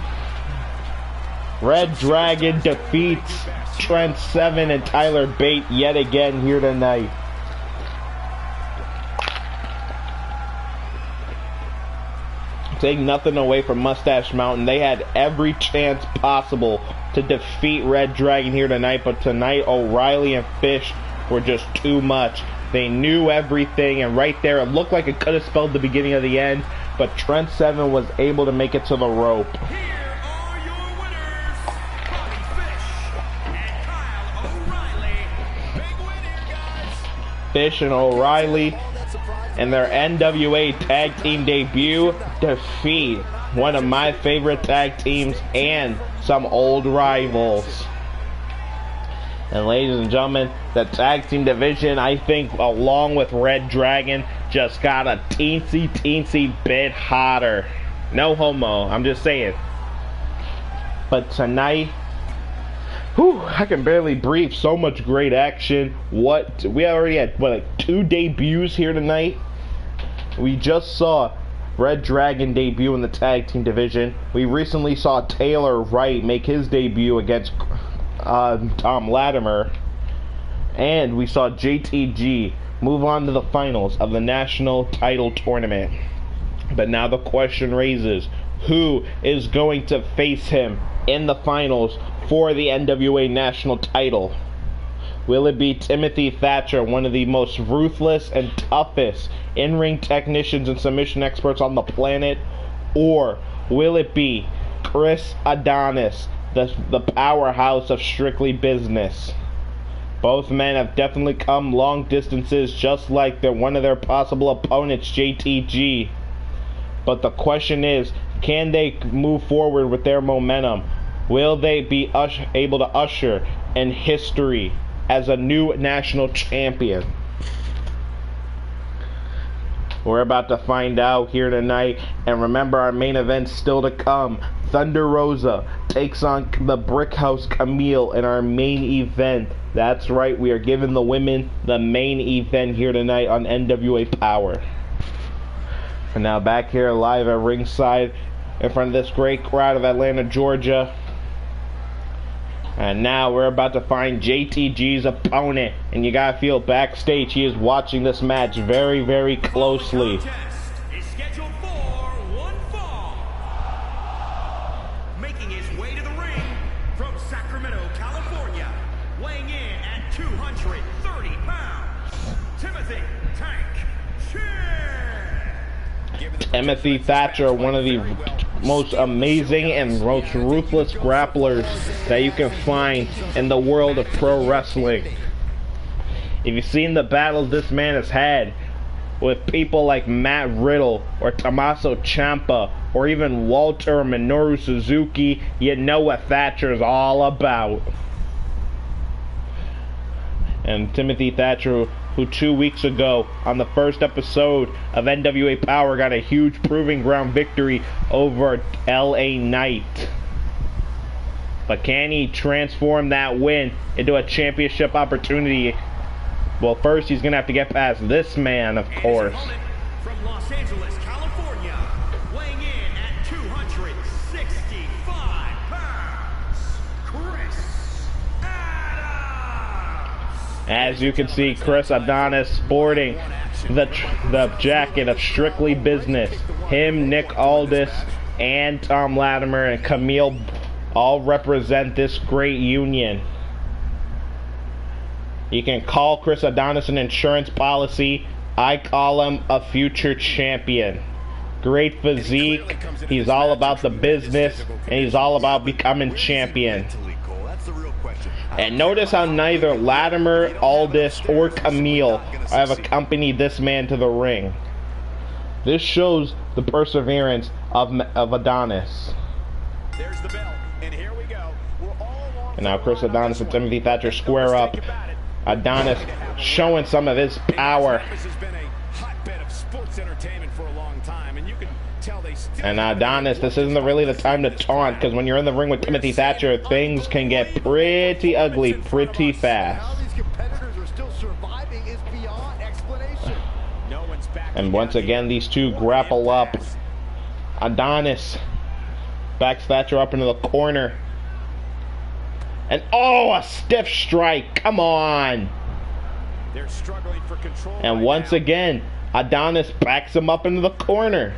Red Dragon defeats Trent Seven and Tyler Bate yet again here tonight. Take nothing away from Mustache Mountain. They had every chance possible to defeat Red Dragon here tonight, but tonight O'Reilly and Fish were just too much. They knew everything, and right there it looked like it could have spelled the beginning of the end, but Trent Seven was able to make it to the rope.
Here are your winners, Bobby Fish and Kyle O'Reilly. Big win here, guys.
Fish and O'Reilly and their NWA tag team debut defeat one of my favorite tag teams and some old rivals. And ladies and gentlemen, the tag team division, I think, along with Red Dragon, just got a teensy bit hotter. No homo, I'm just saying. But tonight, whew, I can barely breathe. So much great action. What we already had, what, like 2 debuts here tonight. We just saw Red Dragon debut in the tag team division. We recently saw Taylor Wright make his debut against Tom Latimer, and we saw JTG move on to the finals of the national title tournament. But now the question raises, who is going to face him in the finals for the NWA national title? Will it be Timothy Thatcher, one of the most ruthless and toughest in-ring technicians and submission experts on the planet? Or will it be Chris Adonis, the powerhouse of strictly business? Both men have definitely come long distances, just like one of their possible opponents, JTG. But the question is, can they move forward with their momentum? Will they be able to usher in history as a new national champion? We're about to find out here tonight, and remember, our main event's still to come. Thunder Rosa takes on the Brickhouse Camille in our main event. That's right, we are giving the women the main event here tonight on NWA Power. And now back here live at ringside in front of this great crowd of Atlanta, Georgia. And now we're about to find JTG's opponent, and you gotta feel backstage he is watching this match very, very closely.
The contest is scheduled for one fall. Making his way to the ring from Sacramento, California, weighing in at 230 pounds, Timothy Tank Chen.
Timothy Thatcher, one of the most amazing and most ruthless grapplers that you can find in the world of pro wrestling. If you've seen the battles this man has had with people like Matt Riddle or Tommaso Ciampa or even Walter or Minoru Suzuki, you know what Thatcher is all about. And Timothy Thatcher, who 2 weeks ago on the first episode of NWA Power got a huge proving ground victory over LA Knight. But can he transform that win into a championship opportunity? Well, first he's going to have to get past this man, of course.
From Los Angeles, California, weighing in at 265 pounds, Chris Adams.
As you can see, Chris Adonis sporting the jacket of Strictly Business. Him, Nick Aldis, and Tom Latimer and Camille all represent this great union. You can call Chris Adonis an insurance policy. I call him a future champion. Great physique. He's all about the business, and he's all about becoming champion. And notice how neither Latimer, Aldis, or Camille have accompanied this man to the ring. This shows the perseverance of Adonis.
There's the bell, and here we go. We're all on.
And now Chris Adonis and Timothy Thatcher square up. Adonis showing some of his power.
This has been a hotbed of sports entertainment for a long time, and you can tell they still.
And Adonis, this isn't really the time to taunt, because when you're in the ring with Timothy Thatcher, things can get pretty ugly pretty fast.
How these competitors are still surviving is beyond explanation.
No one's back.
And once again, these two grapple up. Adonis backs Thatcher up into the corner. And oh, a stiff strike. Come on.
They're struggling for control.
And
right
once
now.
again, Adonis backs him up into the corner.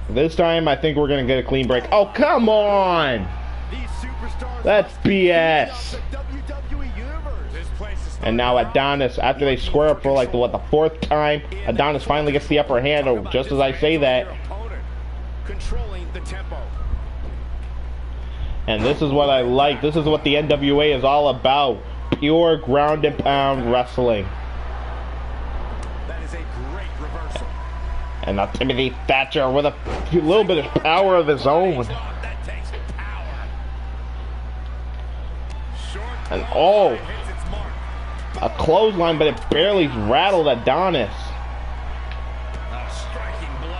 This time, I think we're going to get a clean break. Oh, come on.
These superstars
That's
must be
BS.
the WWE universe.
This place is
And now Adonis, after they square up for like the fourth time, Adonis finally gets the upper hand. Oh, just as I say that.
Controlling the tempo.
And this is what I like. This is what the NWA is all about. Pure ground and pound wrestling.
That is a great reversal.
And now Timothy Thatcher with a little bit of power of his own.
That takes power. Short
And oh,
hits its mark.
a clothesline, but it barely rattled Adonis.
A striking blow.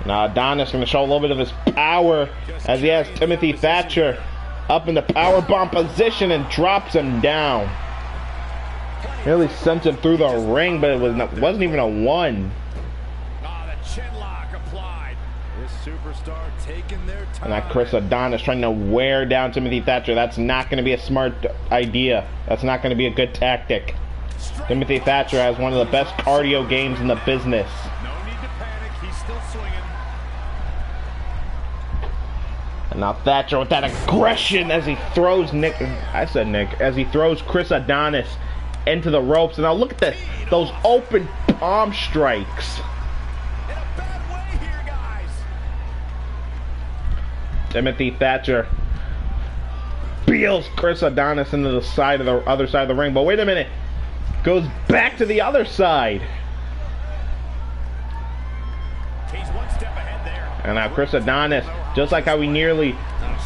Now Adonis going to show a little bit of his power as he has Timothy Thatcher up in the power bomb position and drops him down. Really sent him through the ring, but it wasn't even a one.
Ah, the chin lock applied.
This superstar taking their time.
And now Chris Adonis trying to wear down Timothy Thatcher. That's not going to be a smart idea. That's not going to be a good tactic. Timothy Thatcher has one of the best cardio games in the business.
No need to panic. He's still swinging.
And now Thatcher with that aggression as he throws as he throws Chris Adonis into the ropes. And now look at those open palm strikes.
In a bad way here, guys.
Timothy Thatcher peels Chris Adonis into the other side of the ring. But wait a minute. Goes back to the other side.
He's one step ahead there.
And now Chris Adonis, just like how he nearly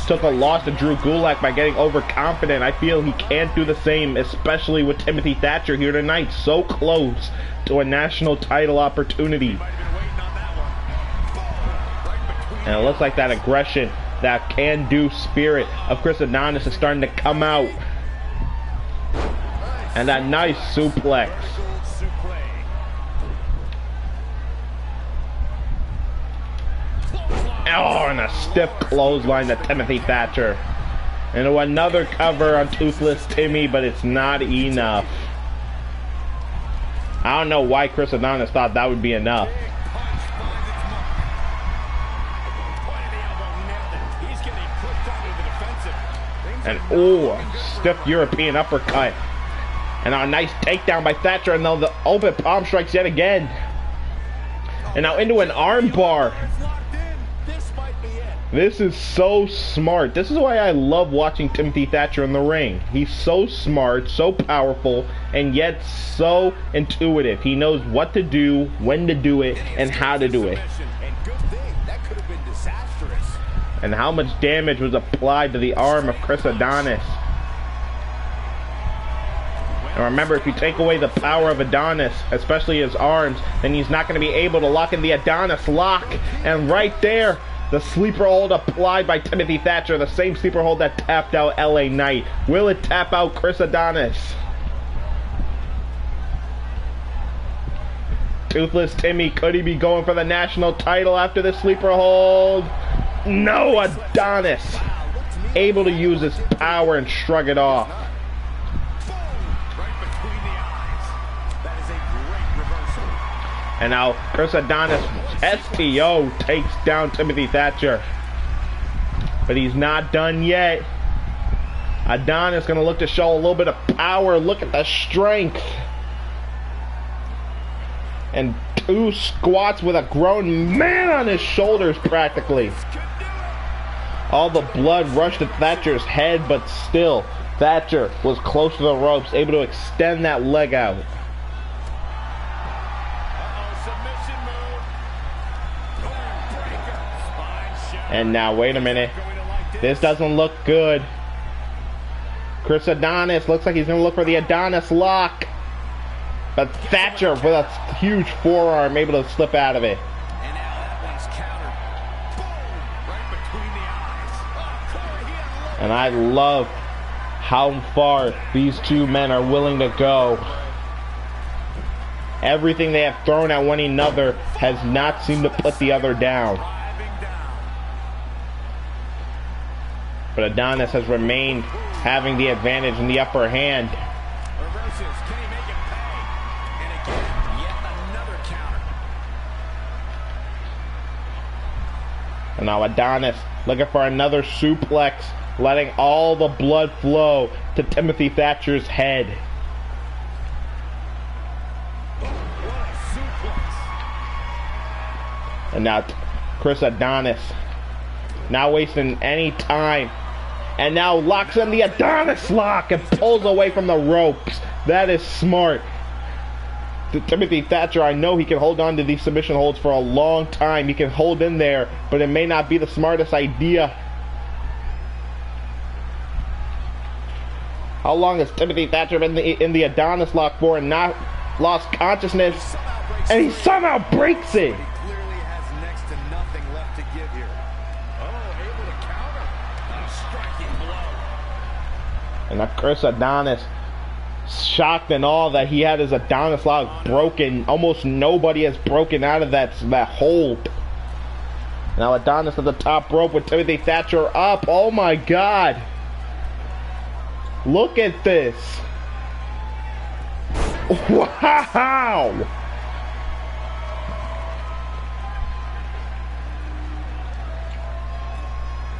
took a loss to Drew Gulak by getting overconfident, I feel he can't do the same, especially with Timothy Thatcher here tonight. So close to a national title opportunity. And it looks like that aggression, that can-do spirit of Chris Adonis is starting to come out. And that nice suplex. Oh, and a stiff clothesline to Timothy Thatcher. And another cover on Toothless Timmy, but it's not enough. I don't know why Chris Adonis thought that would be enough. And stiff European uppercut. And a nice takedown by Thatcher, and now the open palm strikes yet again. And now into an arm bar. This is so smart. This is why I love watching Timothy Thatcher in the ring. He's so smart, so powerful, and yet so intuitive. He knows what to do, when to do it, and how to do it. And how much damage was applied to the arm of Chris Adonis. And remember, if you take away the power of Adonis, especially his arms, then he's not going to be able to lock in the Adonis lock. And right there, the sleeper hold applied by Timothy Thatcher, the same sleeper hold that tapped out LA Knight. Will it tap out Chris Adonis? Toothless Timmy, could he be going for the national title after the sleeper hold? No, Adonis able to use his power and shrug it off. And now Chris Adonis STO takes down Timothy Thatcher. But he's not done yet. Adonis gonna look to show a little bit of power. Look at the strength. And 2 squats with a grown man on his shoulders practically. All the blood rushed to Thatcher's head, but still, Thatcher was close to the ropes, able to extend that leg out. And now, wait a minute. This doesn't look good. Chris Adonis looks like he's going to look for the Adonis lock. But Thatcher, with a huge forearm, able to slip out of it. And I love how far these two men are willing to go. Everything they have thrown at one another has not seemed to put the other down. But Adonis has remained having the advantage in the upper hand. And now Adonis looking for another suplex, letting all the blood flow to Timothy Thatcher's head. And now Chris Adonis, not wasting any time, and now locks in the Adonis lock and pulls away from the ropes. That is smart. Timothy Thatcher, I know he can hold on to these submission holds for a long time. He can hold in there, but it may not be the smartest idea. How long has Timothy Thatcher been in the Adonis lock for and not lost consciousness? And he somehow breaks it. And now Chris Adonis, shocked and all that he had his Adonis lock broken. Almost nobody has broken out of that hold. Now Adonis at the top rope with Timothy Thatcher up. Oh my God. Look at this. Wow.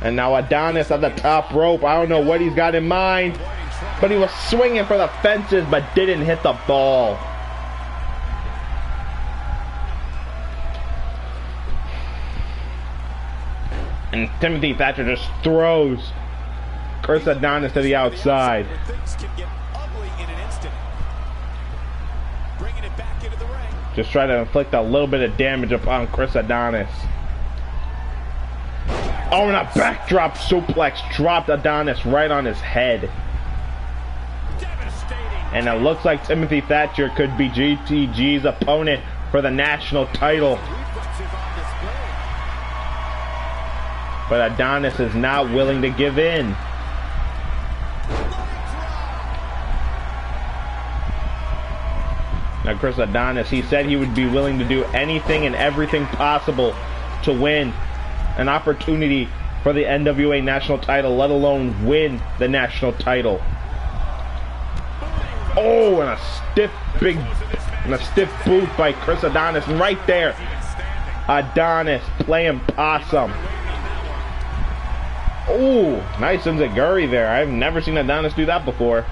And now Adonis at the top rope. I don't know what he's got in mind, but he was swinging for the fences but didn't hit the ball. And Timothy Thatcher just throws Chris Adonis to the outside.
Things can get ugly in an instant. Bringing it back into the ring.
Just try to inflict a little bit of damage upon Chris Adonis. Oh, and a backdrop suplex dropped Adonis right on his head. And it looks like Timothy Thatcher could be GTG's opponent for the national title. But Adonis is not willing to give in. Now Chris Adonis, he said he would be willing to do anything and everything possible to win an opportunity for the NWA National title, let alone win the national title. Oh, and a stiff boot by Chris Adonis. And right there, Adonis playing possum. Oh, nice enziguri there. I've never seen Adonis do that before.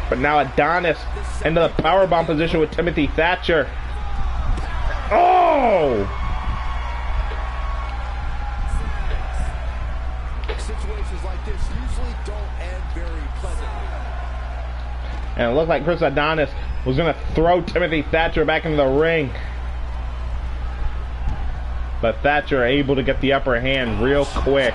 But now Adonis into the powerbomb position with Timothy Thatcher. Oh!
Situations like this usually don't end very pleasantly.
And it looked like Chris Adonis was going to throw Timothy Thatcher back into the ring. But Thatcher able to get the upper hand real quick.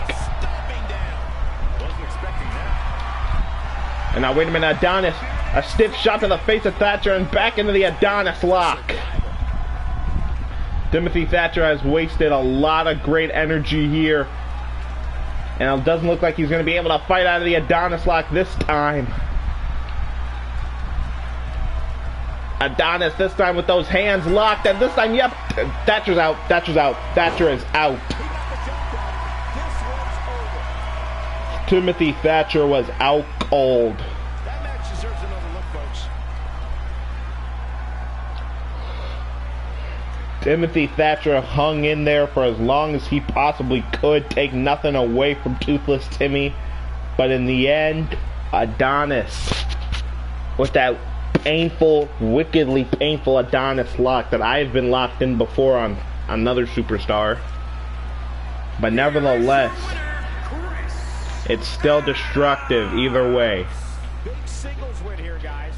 And now wait a minute, Adonis, a stiff shot to the face of Thatcher and back into the Adonis lock. Timothy Thatcher has wasted a lot of great energy here. And it doesn't look like he's going to be able to fight out of the Adonis lock this time. Adonis this time with those hands locked, and this time, yep, Thatcher's out, Thatcher's out, Thatcher is out. Timothy Thatcher was out cold.
That match deserves another look, folks.
Timothy Thatcher hung in there for as long as he possibly could, take nothing away from Toothless Timmy. But in the end, Adonis, with that painful, wickedly painful Adonis lock that I have been locked in before on another superstar. But nevertheless, it's still destructive either way.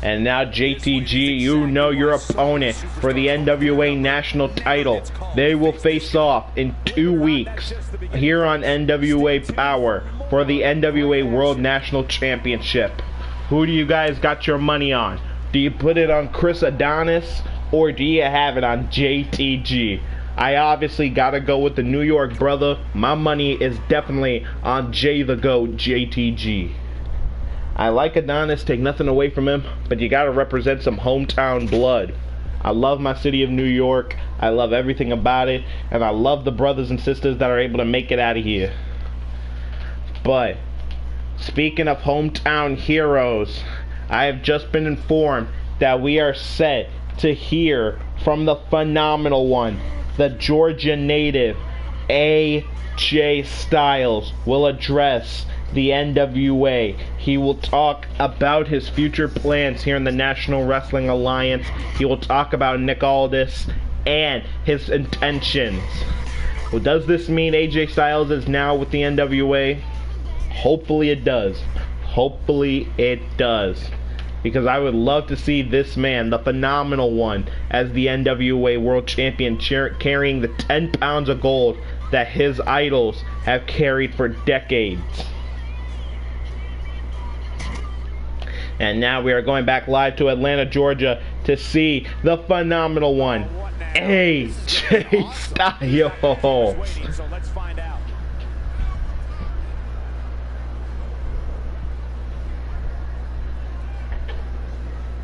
And now JTG, you know your opponent for the NWA National title. They will face off in 2 weeks here on NWA Power for the NWA World National Championship. Who do you guys got your money on? Do you put it on Chris Adonis or do you have it on JTG? I obviously gotta go with the New York brother. My money is definitely on Jay the Goat, JTG. I like Adonis, take nothing away from him, but you gotta represent some hometown blood. I love my city of New York. I love everything about it, and I love the brothers and sisters that are able to make it out of here. But speaking of hometown heroes, I have just been informed that we are set to hear from the phenomenal one, the Georgia native, AJ Styles, will address the NWA. He will talk about his future plans here in the National Wrestling Alliance. He will talk about Nick Aldis and his intentions. Well, does this mean AJ Styles is now with the NWA? Hopefully it does. Hopefully it does. Because I would love to see this man, the phenomenal one, as the NWA World Champion, carrying the 10 pounds of gold that his idols have carried for decades. And now we are going back live to Atlanta, Georgia to see the phenomenal one, AJ Styles.
So let's find out.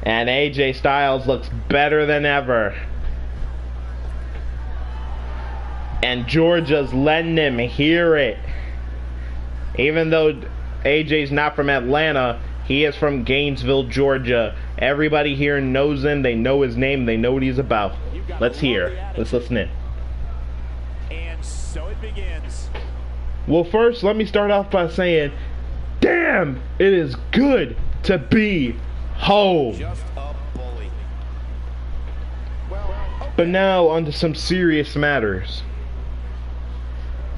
And AJ Styles looks better than ever. And Georgia's letting him hear it. Even though AJ's not from Atlanta, he is from Gainesville, Georgia. Everybody here knows him. They know his name. They know what he's about. Let's hear. Let's listen in.
And so it begins.
Well, first, let me start off by saying, damn, it is good to be home.
Just a bully.
But now, on to some serious matters.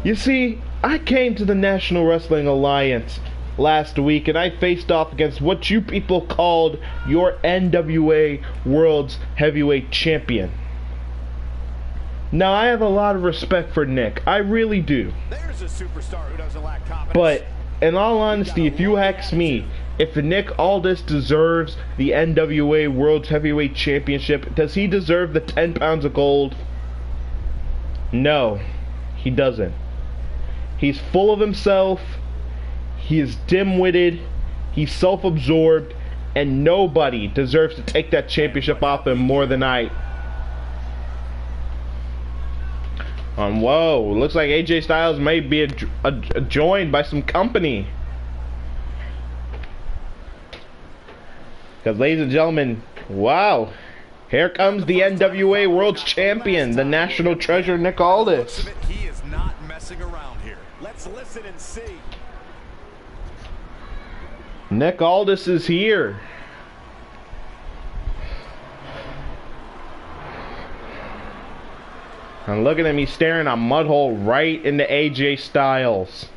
You see, I came to the National Wrestling Alliance last week and I faced off against what you people called your NWA World's Heavyweight Champion. Now, I have a lot of respect for Nick. I really do.
There's a superstar who doesn't lack confidence.
But, in all honesty, if you ask me, if Nick Aldis deserves the NWA World's Heavyweight Championship, does he deserve the 10 pounds of gold? No, he doesn't. He's full of himself, he is dim-witted, he's self-absorbed, and nobody deserves to take that championship off him more than I. Whoa, looks like AJ Styles may be joined by some company. Because, ladies and gentlemen, wow, here comes the NWA World's Champion, the National Treasure, Nick Aldis.
He is not messing around here. Let's listen and see.
Nick Aldis is here. And looking at me staring a mud hole right into AJ Styles.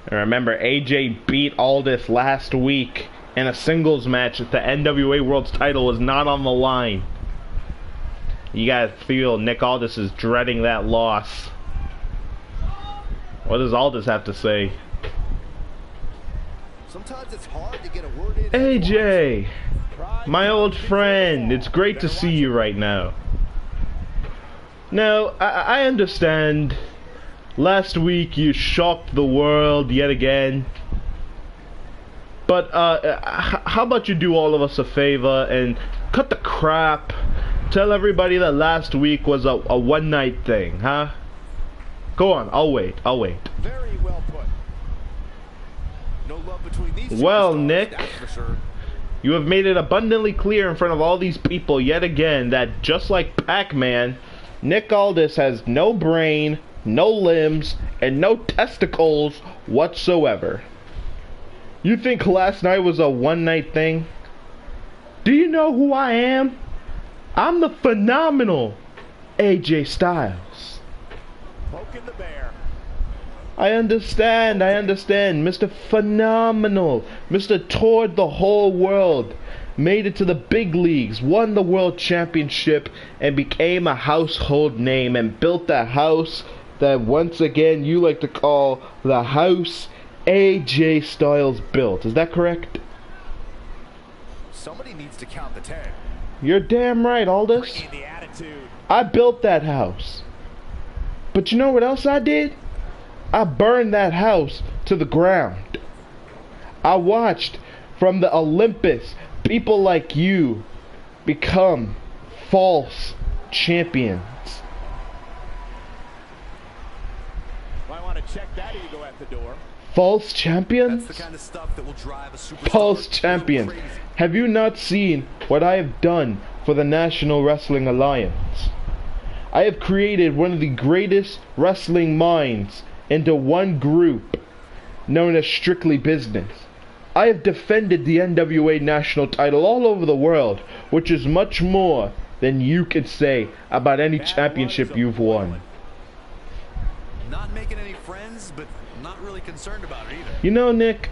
And remember, AJ beat Aldis last week in a singles match. The NWA World's title was not on the line. You guys feel Nick Aldis is dreading that loss. What does Aldis have to say?
Sometimes it's hard to get a word in.
AJ, my old friend, it's great to see you right now. Now, I understand last week you shocked the world yet again. But how about you do all of us a favor and cut the crap? Tell everybody that last week was a one-night thing, huh? Go on, I'll wait.
Very well put. No love between these
Well,
superstars,
Nick,
that's for sure.
you have made it abundantly clear in front of all these people yet again that just like Pac-Man, Nick Aldis has no brain, no limbs, and no testicles whatsoever. You think last night was a one-night thing? Do you know who I am? I'm the phenomenal AJ Styles.
Poking the bear.
I understand, Mr. Phenomenal, Mr. toured the whole world, made it to the big leagues, won the world championship, and became a household name, and built the house that once again you like to call the house AJ Styles built. Is that correct?
Somebody needs to count the 10.
You're damn right, Aldis.
Bringing the attitude.
I built that house. But you know what else I did? I burned that house to the ground. I watched from the Olympus people like you become false champions.
Might want to check that ego at the door.
False champions?
That's the kind of stuff that will drive a superstar.
False champion.
crazy.
Have you not seen what I have done for the National Wrestling Alliance? I have created one of the greatest wrestling minds into one group known as Strictly Business. I have defended the NWA National title all over the world, which is much more than you could say about any championship you've won.
Not making any friends, but not really concerned about it either.
You know, Nick,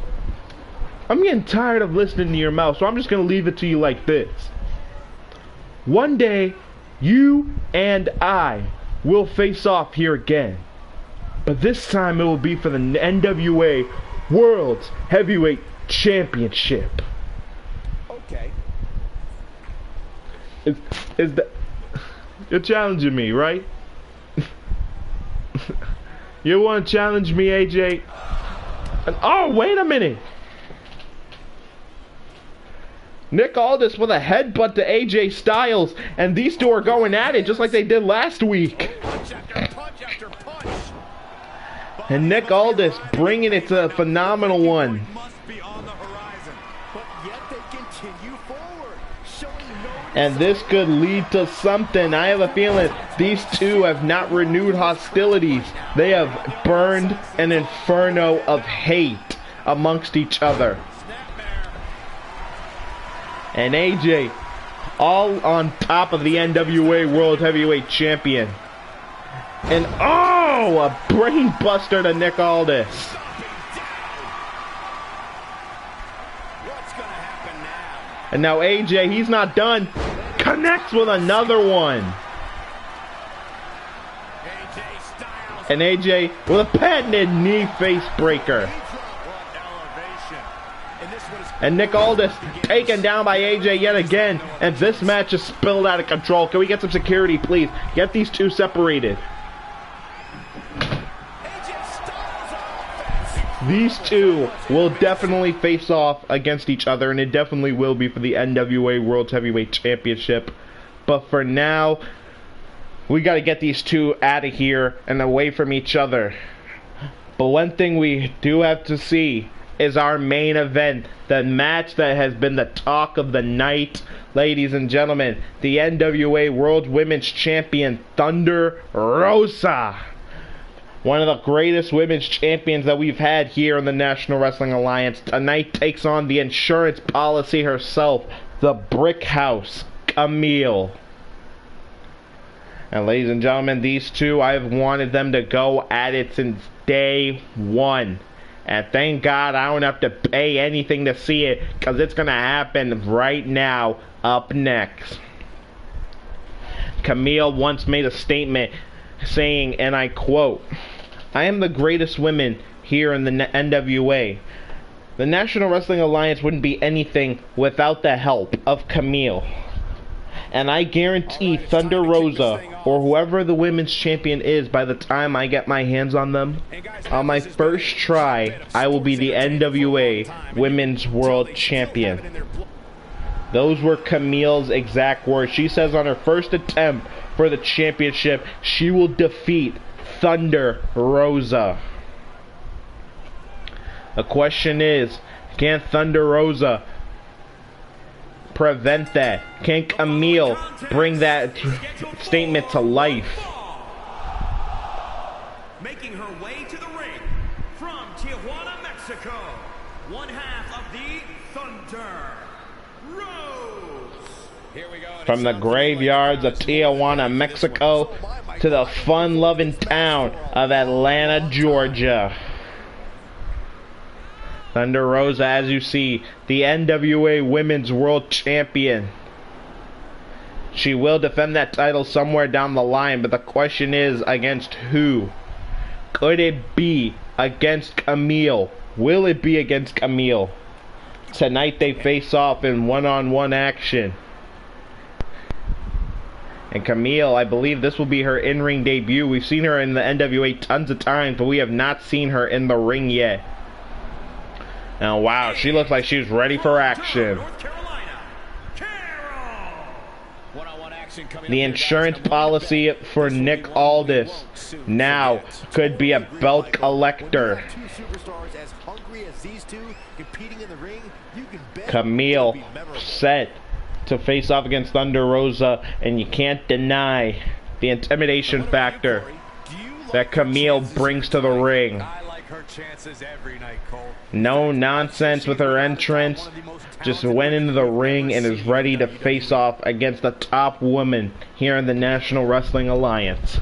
I'm getting tired of listening to your mouth, so I'm just going to leave it to you like this. One day, you and I will face off here again. But this time it will be for the NWA World's Heavyweight Championship.
Okay.
Is that... You're challenging me, right? You want to challenge me, AJ? And, oh, wait a minute! Nick Aldis with a headbutt to AJ Styles, and these two are going at it just like they did last week.
Punch after punch after punch.
And Nick Aldis bringing it to a phenomenal one.
Must be on the horizon.
But yet they continue forward, showing no
And this could lead to something. I have a feeling these two have not renewed hostilities. They have burned an inferno of hate amongst each other. And AJ, all on top of the NWA World Heavyweight Champion. And oh, a brain buster to Nick Aldis. And now AJ, he's not done. Connects with another one. And AJ with a patented knee face breaker. And Nick Aldis taken down by AJ yet again. And this match is spilled out of control. Can we get some security, please? Get these two separated. These two will definitely face off against each other, and it definitely will be for the NWA World Heavyweight Championship. But for now, we got to get these two out of here and away from each other. But one thing we do have to see is our main event, the match that has been the talk of the night. Ladies and gentlemen, the NWA World Women's Champion, Thunder Rosa. One of the greatest women's champions that we've had here in the National Wrestling Alliance, tonight takes on the insurance policy herself, the Brick House, Camille. And ladies and gentlemen, these two, I've wanted them to go at it since day one. And thank God I don't have to pay anything to see it, because it's going to happen right now, up next. Camille once made a statement saying, and I quote, "I am the greatest woman here in the NWA. The National Wrestling Alliance wouldn't be anything without the help of Camille. And I guarantee Thunder Rosa, or whoever the women's champion is by the time I get my hands on them, on my first try, I will be the NWA Women's World Champion." Those were Camille's exact words. She says on her first attempt for the championship, she will defeat Thunder Rosa. The question is, can Thunder Rosa prevent that? Can Camille bring that statement to life?
Making her way to the ring from Tijuana, Mexico, one half of the Thunder Rose.
Here we go.
From the graveyards of Tijuana, Mexico, to the fun-loving town of Atlanta, Georgia. Thunder Rosa, as you see, the NWA Women's World Champion. She will defend that title somewhere down the line, but the question is, against who? Could it be against Camille? Will it be against Camille? Tonight they face off in one-on-one action. And Camille, I believe this will be her in-ring debut. We've seen her in the NWA tons of times, but we have not seen her in the ring yet. Now, wow, she looks like she's ready for action. The insurance policy for Nick Aldis now could be a belt collector. Camille set to face off against Thunder Rosa, and you can't deny the intimidation factor that Camille brings to the ring. No nonsense with her entrance, just went into the ring and is ready to face off against the top woman here in the National Wrestling Alliance.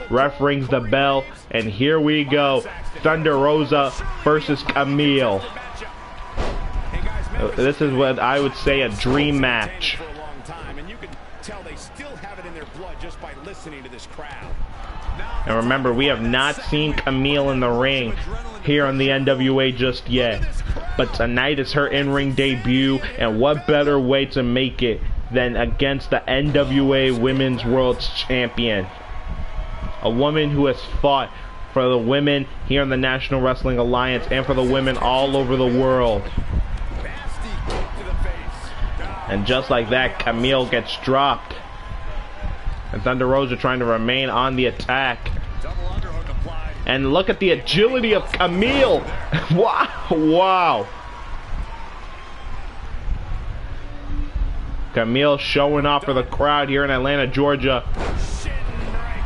Ref rings the bell, and here we go. Thunder Rosa versus Camille. This is what I would say a dream match. And remember, we have not seen Camille in the ring here on the NWA just yet. But tonight is her in-ring debut, and what better way to make it than against the NWA Women's World Champion. A woman who has fought for the women here in the National Wrestling Alliance and for the women all over the world. And just like that, Camille gets dropped. And Thunder Rosa trying to remain on the attack. And look at the agility of Camille. Wow. Wow. Camille showing off for the crowd here in Atlanta, Georgia,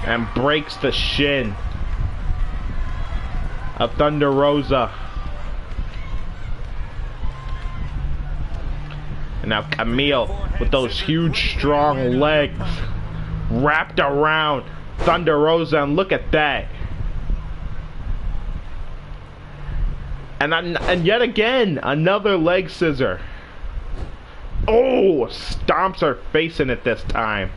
and breaks the shin of Thunder Rosa. And now Camille with those huge strong legs wrapped around Thunder Rosa, and look at that. And yet again, another leg scissor. Oh, stomps her face in it this time.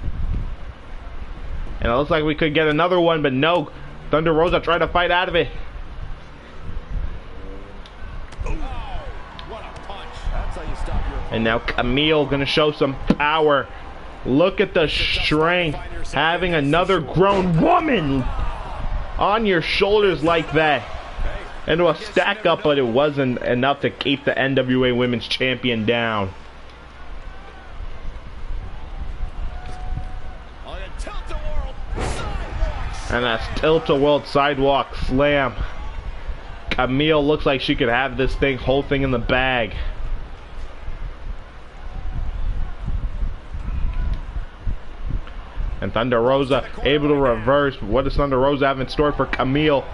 And it looks like we could get another one, but no. Thunder Rosa tried to fight out of it. And now Camille gonna show some power. Look at the strength. Having another grown woman on your shoulders like that. Into a stack up, but it wasn't enough to keep the NWA Women's Champion down. And that's tilt-a-world sidewalk slam. Camille looks like she could have this whole thing in the bag. And Thunder Rosa able to reverse. What does Thunder Rosa have in store for Camille?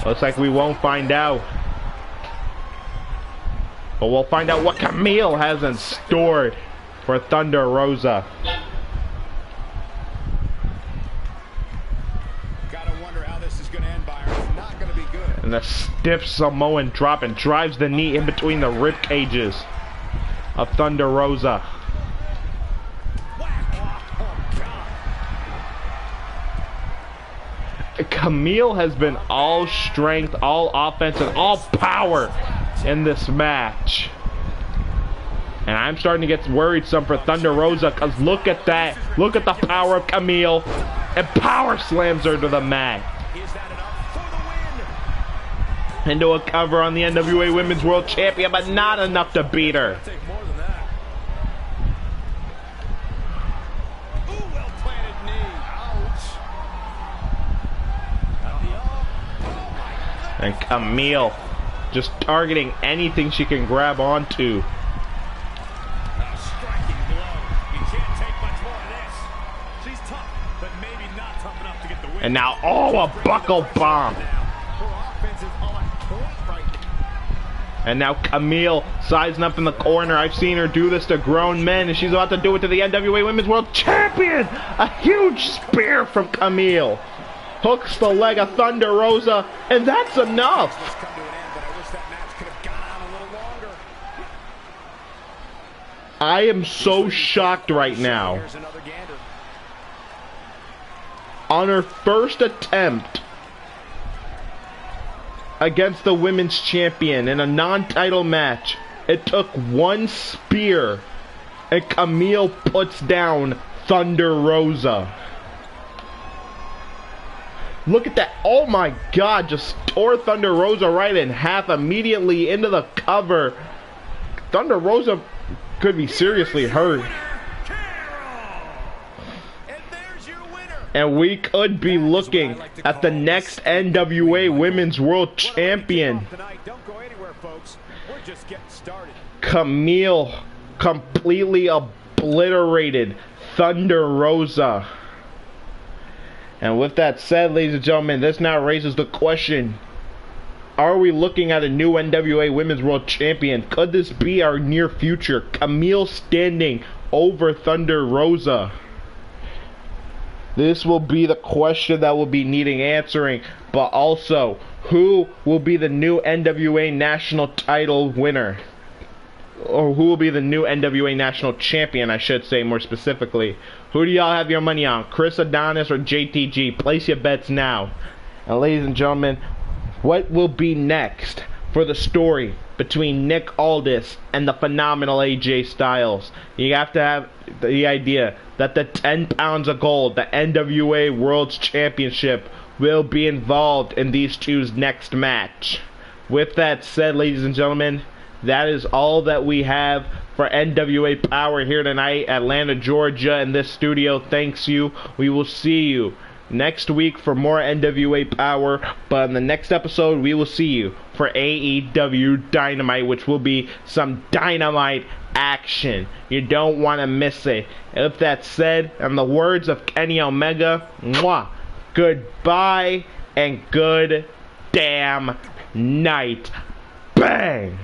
Looks like we won't find out. But we'll find out what Camille has in store for Thunder Rosa.
Gotta wonder how this is gonna end, Byron. It's not gonna be good.
And a stiff Samoan drop, and drives the knee in between the rib cages of Thunder Rosa. Camille has been all strength, all offense, and all power in this match. And I'm starting to get worried some for Thunder Rosa, because look at that. Look at the power of Camille. And power slams her to the mat. Into a cover on the NWA Women's World Champion, but not enough to beat her. And Camille just targeting anything she can grab onto. And now, oh, a buckle bomb. And now Camille sizing up in the corner. I've seen her do this to grown men, and she's about to do it to the NWA Women's World Champion. A huge spear from Camille. Hooks the leg of Thunder Rosa, and that's enough. I am so shocked right now. On her first attempt against the women's champion in a non-title match, it took one spear, and Camille puts down Thunder Rosa. Look at that. Oh my God, just tore Thunder Rosa right in half immediately into the cover. Thunder Rosa could be seriously hurt. And we could be looking at the next NWA Women's World Champion. Camille completely obliterated Thunder Rosa. And with that said, ladies and gentlemen, this now raises the question: are we looking at a new NWA Women's World Champion? Could this be our near future? Camille standing over Thunder Rosa. This will be the question that will be needing answering. But also, who will be the new NWA National title winner? Or who will be the new NWA National Champion, I should say more specifically. Who do y'all have your money on? Chris Adonis or JTG? Place your bets now. And ladies and gentlemen, what will be next for the story between Nick Aldis and the phenomenal AJ Styles? You have to have the idea that the 10 pounds of gold, the NWA World Championship, will be involved in these two's next match. With that said, ladies and gentlemen, that is all that we have for NWA Power here tonight, Atlanta, Georgia, in this studio. Thanks you. We will see you next week for more NWA Power, but in the next episode we will see you for AEW Dynamite, which will be some dynamite action. You don't want to miss it. And with that said, in the words of Kenny Omega, mwah, goodbye and good damn night. Bang!